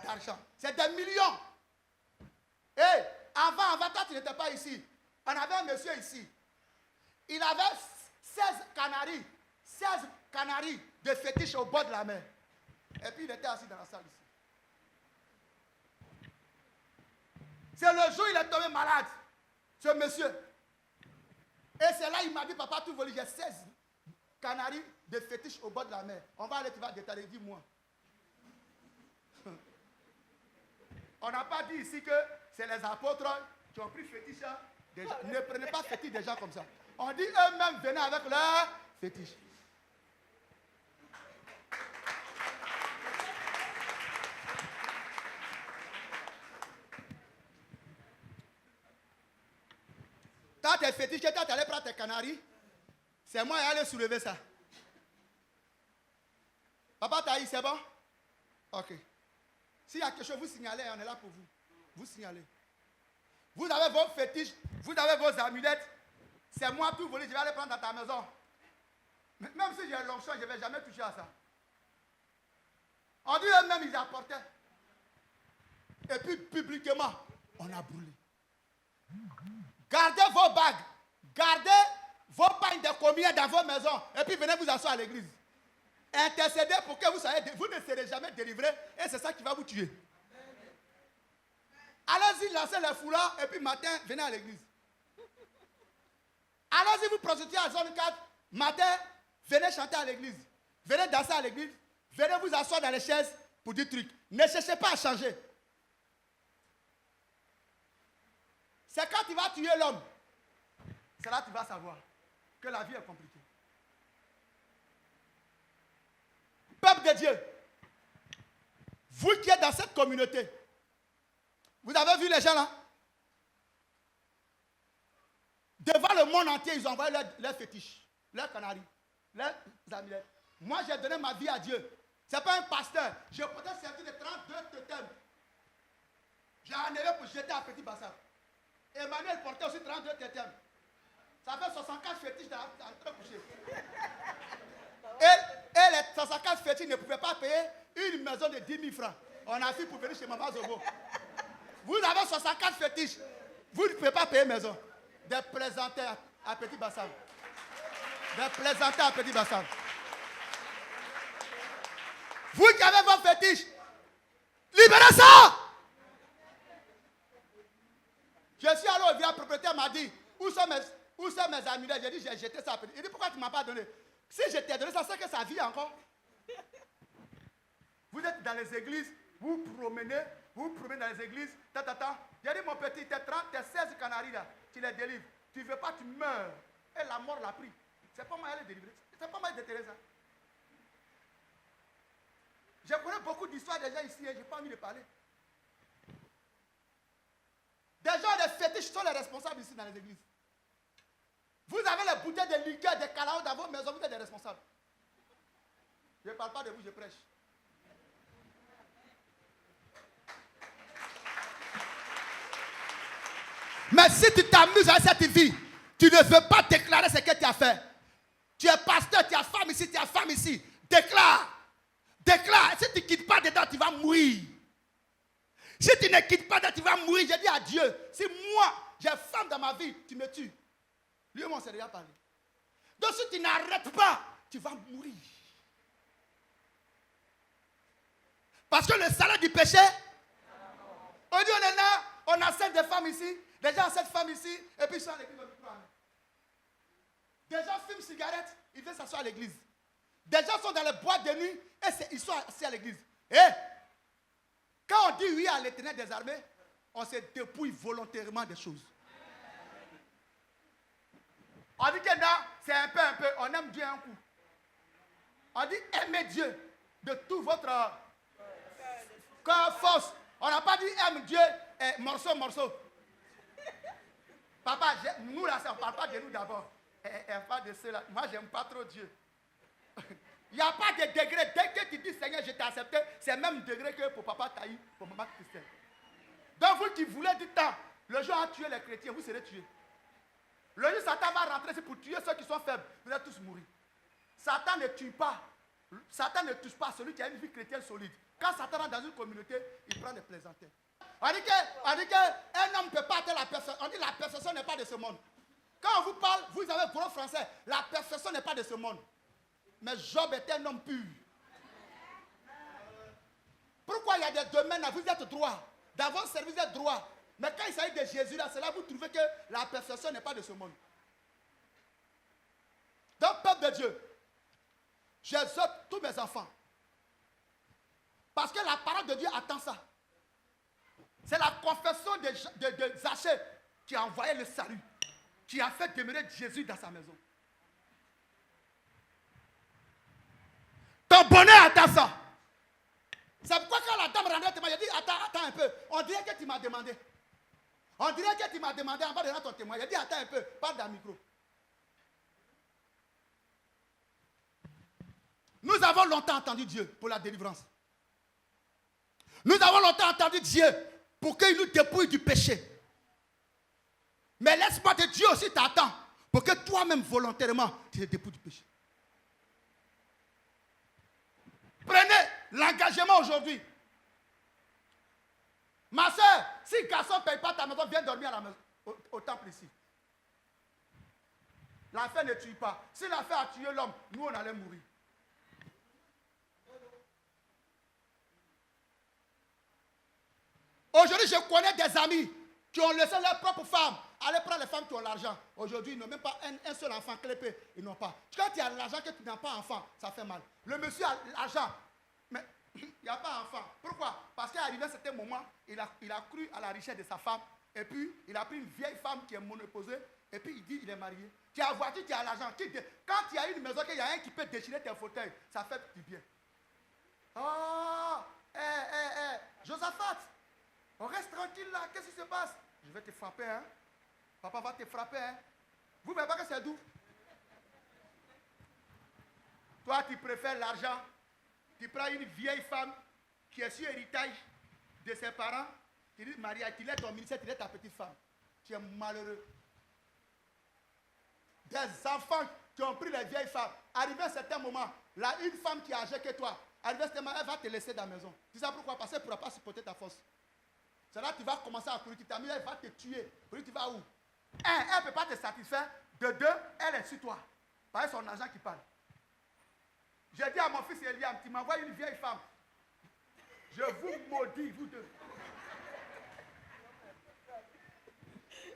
d'argent. C'est des millions. Et avant, toi, tu n'étais pas ici. On avait un monsieur ici. Il avait 16 canaris de fétiche au bord de la mer. Et puis il était assis dans la salle ici. C'est le jour où il est tombé malade, ce monsieur. Et c'est là il m'a dit, papa, tout volé, j'ai 16 canaris de fétiche au bord de la mer. On va aller, tu vas détailler, dis-moi. On n'a pas dit ici que c'est les apôtres qui ont pris fétiche. Ne prenez pas fétiche des gens comme ça. On dit eux-mêmes venaient avec leur fétiche. Quand tes fétiches, quand tu allais prendre tes canaries, c'est moi qui allais soulever ça. Papa Taï, c'est bon? Ok. S'il y a quelque chose, vous signalez, on est là pour vous. Vous signalez. Vous avez vos fétiches, vous avez vos amulettes. C'est moi tout volé, je vais aller prendre dans ta maison. Même si j'ai l'onction, je ne vais jamais toucher à ça. On dit eux-mêmes, ils apportaient. Et puis publiquement, on a brûlé. Gardez vos bagues, gardez vos pagnes de communion dans vos maisons. Et puis venez vous asseoir à l'église. Intercédez pour que vous ne serez jamais délivrés. Et c'est ça qui va vous tuer. Allez-y, lancez les foulards. Et puis matin, venez à l'église. Allez-y, vous prostituez à zone 4. Matin, venez chanter à l'église. Venez danser à l'église. Venez vous asseoir dans les chaises pour dire trucs. Ne cherchez pas à changer. C'est quand tu vas tuer l'homme. C'est là que tu vas savoir que la vie est compliquée. Peuple de Dieu, vous qui êtes dans cette communauté, vous avez vu les gens là? Devant le monde entier, ils ont envoyé leurs fétiches, leurs canaries, leurs amulettes. Moi, j'ai donné ma vie à Dieu. Ce n'est pas un pasteur. Je portais servi de 32 totems. J'ai enlevé pour jeter à Petit Bassam. Emmanuel portait aussi 32 totems. Ça fait 64 fétiches dans le coucher. Et les 64 fétiches ne pouvaient pas payer une maison de 10 000 francs. On a fait pour venir chez Maman Zobo. Vous avez 64 fétiches. Vous ne pouvez pas payer maison. Des plaisanteurs à Petit Bassam. Des plaisanteurs à Petit Bassam. Vous qui avez vos fétiches, libérez ça! Je suis allé au village, le propriétaire m'a dit, où sont mes amulettes? J'ai dit, j'ai jeté ça. Il dit, pourquoi tu ne m'as pas donné? Si je t'ai donné ça, c'est que ça vit encore. Vous êtes dans les églises, vous promenez dans les églises, J'ai dit, mon petit, tes 16 canaries là, tu les délivres. Tu ne veux pas, tu meurs. Et la mort l'a pris. C'est pas moi qui les délivrer. C'est pas moi qui déterrer ça. Je connais beaucoup d'histoires des gens ici et je n'ai pas envie de parler. Des gens de fétiches sont les responsables ici dans les églises. Vous avez les bouteilles de liqueur, des calaos dans vos maisons, vous êtes des responsables. Je ne parle pas de vous, je prêche. Mais si tu t'amuses à cette vie, tu ne veux pas déclarer ce que tu as fait. Tu es pasteur, tu as femme ici, tu as femme ici. Déclare. Déclare. Si tu ne quittes pas dedans, tu vas mourir. Si tu ne quittes pas dedans, tu vas mourir. Je dis à Dieu, si moi, j'ai femme dans ma vie, tu me tues. Lui et moi, on s'est déjà parlé. Donc si tu n'arrêtes pas, tu vas mourir. Parce que le salaire du péché, on dit on est là, on a 7 femmes ici, des gens ont 7 femmes ici, et puis ils sont à l'église. Des gens fument cigarettes, ils viennent s'asseoir à l'église. Des gens sont dans les boîtes de nuit, et ils sont assis à l'église. Et quand on dit oui à l'Éternel des armées, on se dépouille volontairement des choses. On dit que là, c'est un peu, on aime Dieu un coup. On dit aimez Dieu de tout votre cœur, force. On n'a pas dit aime Dieu morceau. Papa, nous là, on ne parle pas de nous d'abord. Elle parle de cela. Moi, je n'aime pas trop Dieu. Il n'y a pas de degré. Dès que tu dis Seigneur, je t'ai accepté, c'est le même degré que pour papa Taï, pour maman Christelle. Donc vous qui voulez du temps, le jour à tuer les chrétiens, vous serez tués. Le jour Satan va rentrer, c'est pour tuer ceux qui sont faibles. Vous allez tous mourir. Satan ne tue pas. Satan ne touche pas celui qui a une vie chrétienne solide. Quand Satan rentre dans une communauté, il prend des plaisantins. On dit qu'un homme ne peut pas atteindre la perfection. On dit que la perfection n'est pas de ce monde. Quand on vous parle, vous avez gros français. La perfection n'est pas de ce monde. Mais Job était un homme pur. Pourquoi il y a des domaines là, vous êtes droit. Dans votre service, vous êtes droit. Mais quand il s'agit de Jésus, là, c'est là que vous trouvez que la perfection n'est pas de ce monde. Donc, peuple de Dieu, j'exhorte tous mes enfants. Parce que la parole de Dieu attend ça. C'est la confession de Zachée qui a envoyé le salut. qui a fait demeurer Jésus dans sa maison. Ton bonheur attend ça. C'est pourquoi quand la dame rendait témoin, j'ai dit, attends un peu. On dirait que tu m'as demandé. On dirait que tu m'as demandé en bas de ton témoin. J'ai dit, attends un peu, parle d'un micro. Nous avons longtemps entendu Dieu pour la délivrance. Nous avons longtemps entendu Dieu pour qu'il nous dépouille du péché. Mais l'espoir de Dieu aussi t'attend pour que toi-même volontairement tu te dépouilles du péché. Prenez l'engagement aujourd'hui. Ma soeur, si le garçon ne paye pas ta maison, viens dormir à la maison, au temple ici. L'enfer ne tue pas. Si l'enfer a tué l'homme, nous on allait mourir. Aujourd'hui, je connais des amis qui ont laissé leurs propres femmes aller prendre les femmes qui ont l'argent. Aujourd'hui, ils n'ont même pas un seul enfant clépé. Ils n'ont pas. Quand tu as l'argent que tu n'as pas enfant, ça fait mal. Le monsieur a l'argent, mais il n'y a pas enfant. Pourquoi? Parce qu'à arrivé à un certain moment, il a cru à la richesse de sa femme. Et puis, il a pris une vieille femme qui est monoposée. Et puis, il dit qu'il est marié. Tu as la voiture, tu as l'argent. Quand tu as une maison, qu'il y a un qui peut déchirer tes fauteuils, ça fait du bien. Oh, Josaphat, on reste tranquille là. Qu'est-ce qui se passe? Je vais te frapper, hein. Papa va te frapper, hein. Vous ne voyez pas que c'est doux? Toi, tu préfères l'argent. Tu prends une vieille femme qui est sur héritage de ses parents. Tu dis, Maria, tu lèves ton ministère, tu lèves ta petite femme. Tu es malheureux. Des enfants qui ont pris les vieilles femmes. Arrivé à un certain moment, là, une femme qui est âgée que toi, arrivé à un certain moment, elle va te laisser dans la maison. Tu sais pourquoi? Parce qu'elle ne pourra pas supporter ta force. C'est là que tu vas commencer à courir. Tu t'as mis, elle va te tuer. Puis tu vas où? Un, elle ne peut pas te satisfaire. De deux, elle est sur toi. Parce que c'est son argent qui parle. J'ai dit à mon fils Eliam, tu m'envoies une vieille femme. Je vous maudis, vous deux.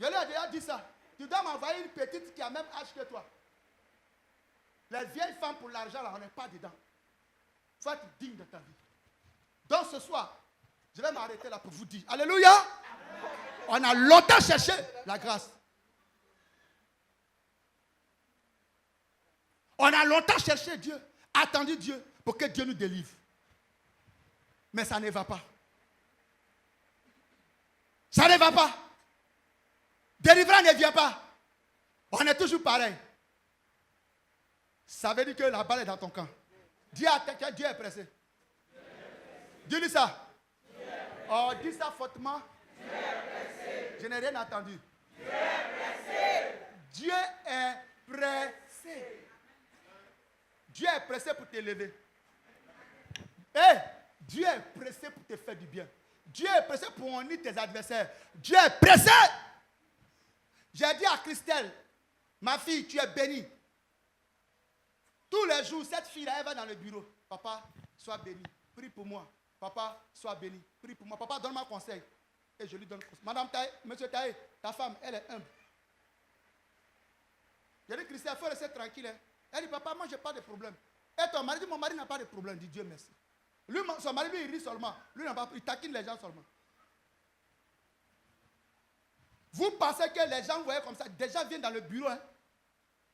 Je lui ai déjà dit ça. Tu dois m'envoyer une petite qui a même âge que toi. Les vieilles femmes pour l'argent, là, on n'est pas dedans. Il faut être digne de ta vie. Donc ce soir, je vais m'arrêter là pour vous dire. Alléluia. Amen. On a longtemps cherché la grâce. On a longtemps cherché Dieu, attendu Dieu pour que Dieu nous délivre. Mais ça ne va pas. Ça ne va pas. Délivrance ne vient pas. On est toujours pareil. Ça veut dire que la balle est dans ton camp. Dis à quelqu'un, Dieu est pressé. Dis-lui ça. Oh, dis ça fortement. Je n'ai rien entendu. Dieu est pressé. Dieu est pressé pour t'élever. Dieu est pressé pour te faire du bien. Dieu est pressé pour honner tes adversaires. Dieu est pressé. J'ai dit à Christelle, ma fille, tu es bénie. Tous les jours, cette fille-là, elle va dans le bureau. Papa, sois béni. Prie pour moi. Papa, sois béni. Prie pour moi. Papa, donne-moi conseil. Et je lui donne conseil. Madame Taï, monsieur Taï, ta femme, elle est humble. J'ai dit, Christelle, il faut rester tranquille. Hein. Elle dit, papa, moi, je n'ai pas de problème. Et ton mari dit, mon mari n'a pas de problème. Dit Dieu merci. Lui, son mari, lui, il rit seulement. Lui, il taquine les gens seulement. Vous pensez que les gens voyaient comme ça. Des gens viennent dans le bureau. Hein.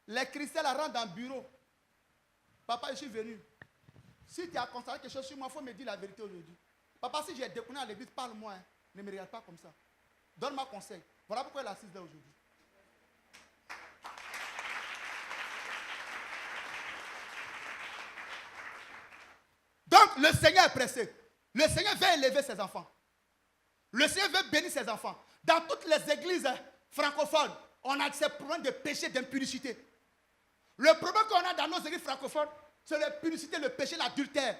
Les Christelles rentrent dans le bureau. Papa, je suis venu. Si tu as constaté quelque chose sur moi, il faut me dire la vérité aujourd'hui. Papa, si j'ai déconné à l'église, parle-moi. Hein. Ne me regarde pas comme ça. Donne-moi conseil. Voilà pourquoi elle est assise là aujourd'hui. Donc, le Seigneur est pressé. Le Seigneur veut élever ses enfants. Le Seigneur veut bénir ses enfants. Dans toutes les églises francophones, on a ces problèmes de péché, d'impudicité. Le problème qu'on a dans nos églises francophones, c'est l'impudicité, le péché, l'adultère.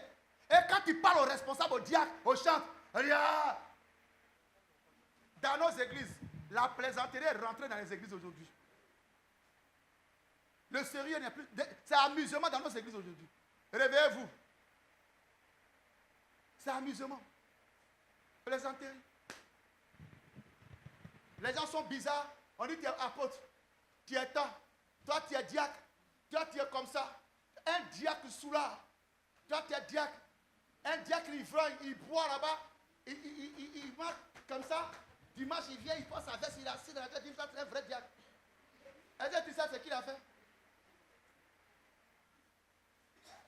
Et quand tu parles aux responsables, aux diacres, aux chants, dans nos églises, la plaisanterie est rentrée dans les églises aujourd'hui. Le sérieux n'est plus... C'est amusement dans nos églises aujourd'hui. Réveillez-vous. C'est amusement. Plaisanterie. Les gens sont bizarres. On dit tu es apôtre. Tu es temps. Toi, tu es diacre. Toi, tu es comme ça. Un diacre soulard. Toi, tu es diacre. Un diacre ivrogne, il boit là-bas. Il marche comme ça. Dimanche, il vient, il passe sa veste, il est assis dans la tête. Il dit, c'est un vrai diacre. Est-ce que tu sais ce qu'il a fait?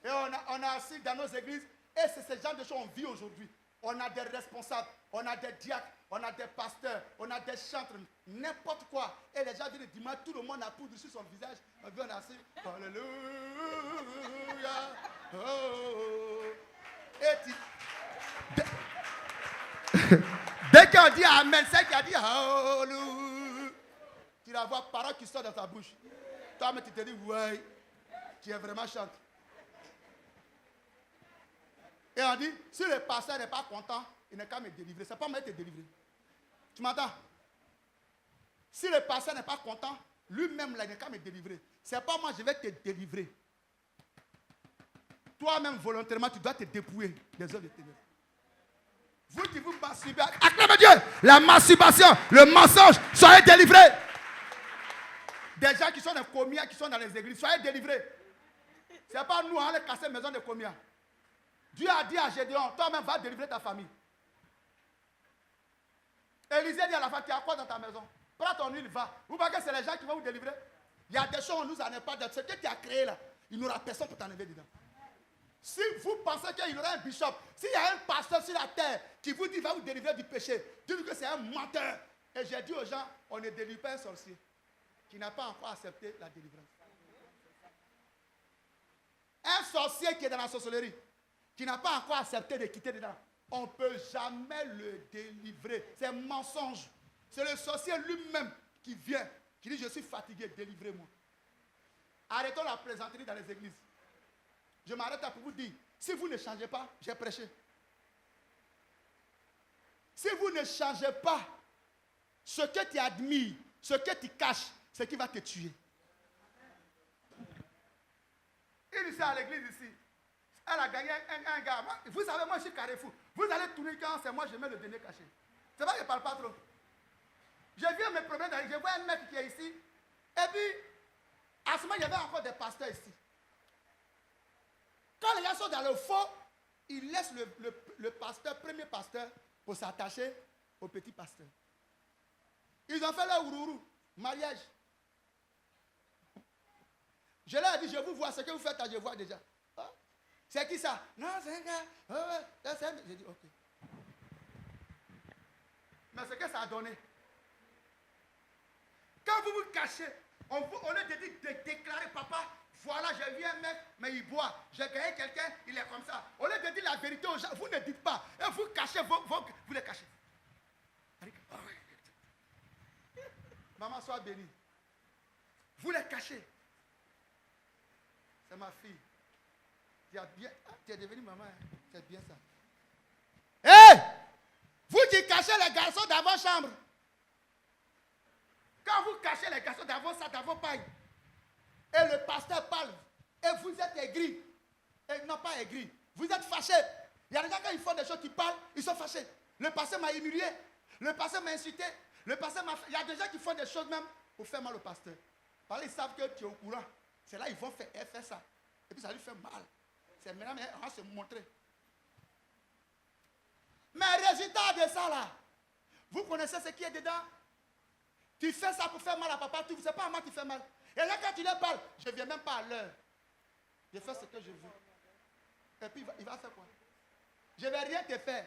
Et on a assis dans nos églises, et c'est ce genre de choses qu'on vit aujourd'hui. On a des responsables, on a des diacres, on a des pasteurs, on a des chantres, n'importe quoi. Et les gens viennent le dimanche, tout le monde a poudre sur son visage. On vient assis, alléluia. Oh. Et dès qu'on dit amen, c'est qu'il a dit alléluia. Tu la vois parole qui sort dans ta bouche. Toi, mais tu te dis, ouais, tu es vraiment chante. Et on dit, si le pasteur n'est pas content, il n'est qu'à me délivrer. Ce n'est pas moi qui te délivrer. Tu m'entends? Si le pasteur n'est pas content, lui-même, là, il n'est qu'à me délivrer. Ce n'est pas moi, je vais te délivrer. Toi-même, volontairement, tu dois te dépouiller des œuvres de ténèbres. Vous qui vous masturbez, acclamez Dieu. La masturbation, le mensonge, soyez délivrés. Des gens qui sont dans les commias, qui sont dans les églises, soyez délivrés. Ce n'est pas nous, on allait casser la maison de commias. Dieu a dit à Gédéon, toi-même va délivrer ta famille. Élisée dit à la femme, tu as quoi dans ta maison? Prends ton huile, va. Vous voyez que c'est les gens qui vont vous délivrer. Il y a des choses, on nous en est pas de ce que tu as créé là. Il n'y aura personne pour t'enlever dedans. Si vous pensez qu'il y aura un bishop, s'il y a un pasteur sur la terre qui vous dit qu'il va vous délivrer du péché, dites que c'est un menteur. Et j'ai dit aux gens, on ne délivre pas un sorcier qui n'a pas encore accepté la délivrance. Un sorcier qui est dans la sorcellerie, qui n'a pas encore accepté de quitter dedans, on ne peut jamais le délivrer. C'est un mensonge. C'est le sorcier lui-même qui vient, qui dit je suis fatigué, délivrez-moi. Arrêtons la plaisanterie dans les églises. Je m'arrête là pour vous dire, si vous ne changez pas, j'ai prêché. Si vous ne changez pas, ce que tu admires, ce que tu caches, c'est qui va te tuer. Il ici à l'église ici, elle a gagné un gars. Vous savez, moi je suis Carrefour. Vous allez tourner quand c'est moi, je mets le dernier caché. C'est vrai que je ne parle pas trop. Je viens me promener, je vois un mec qui est ici. Et puis, à ce moment, il y avait encore des pasteurs ici. Quand les gens sont dans le faux, ils laissent le pasteur, premier pasteur, pour s'attacher au petit pasteur. Ils ont fait leur ourourou, mariage. Je leur ai dit, je vous vois, ce que vous faites, je vois déjà. Hein? C'est qui ça? Non, c'est un gars. J'ai dit, ok. Mais ce que ça a donné. Quand vous vous cachez, on est de déclarer, papa, voilà, j'ai vu un mec, mais il boit. J'ai gagné quelqu'un, il est comme ça. Au lieu de dire la vérité aux gens, vous ne dites pas. Et vous cachez, vous les cachez. Maman, sois bénie. Vous les cachez. C'est ma fille. Tu es devenue maman. Hein? C'est bien ça. Hé! Vous qui cachez les garçons dans vos chambres. Quand vous cachez les garçons dans vos sacs, dans vos pailles, et le pasteur parle, et vous êtes aigris, et non pas aigris, vous êtes fâchés. Il y a des gens quand ils font des choses qui parlent, ils sont fâchés. Le pasteur m'a humilié, le pasteur m'a insulté, le pasteur m'a fait... Il y a des gens qui font des choses même pour faire mal au pasteur. Parce qu'ils savent que tu es au courant. C'est là qu'ils vont faire ça. Et puis ça lui fait mal. C'est maintenant, on va se montrer. Mais résultat de ça là, vous connaissez ce qui est dedans? Tu fais ça pour faire mal à papa, tu ne sais pas à moi qui fait mal. Et là quand tu leur parles, je ne viens même pas à l'heure. Je fais ce que je veux. Et puis il va faire quoi? Je ne vais rien te faire.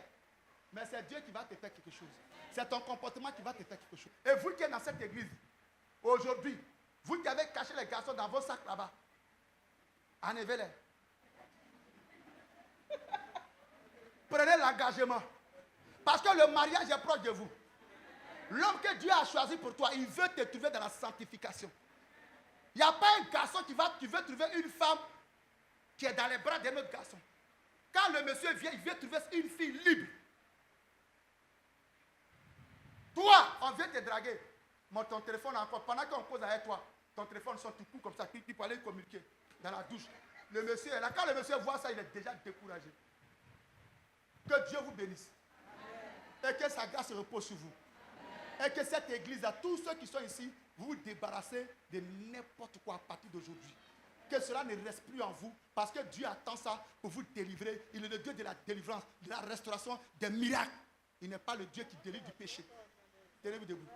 Mais c'est Dieu qui va te faire quelque chose. C'est ton comportement qui va te faire quelque chose. Et vous qui êtes dans cette église, aujourd'hui, vous qui avez caché les garçons dans vos sacs là-bas, enlevez-les. Prenez l'engagement. Parce que le mariage est proche de vous. L'homme que Dieu a choisi pour toi, il veut te trouver dans la sanctification. Il n'y a pas un garçon tu veux trouver une femme qui est dans les bras d'un autre garçon. Quand le monsieur vient, il veut trouver une fille libre. Toi, on vient te draguer. Mais ton téléphone encore, pendant qu'on cause avec toi, ton téléphone sort tout court comme ça, tu peux aller communiquer dans la douche. Le monsieur est là. Quand le monsieur voit ça, il est déjà découragé. Que Dieu vous bénisse. Et que sa grâce repose sur vous. Et que cette église, à tous ceux qui sont ici, vous vous débarrassez de n'importe quoi à partir d'aujourd'hui. Que cela ne reste plus en vous, parce que Dieu attend ça pour vous délivrer. Il est le Dieu de la délivrance, de la restauration, des miracles. Il n'est pas le Dieu qui délivre du péché. Tenez-vous debout.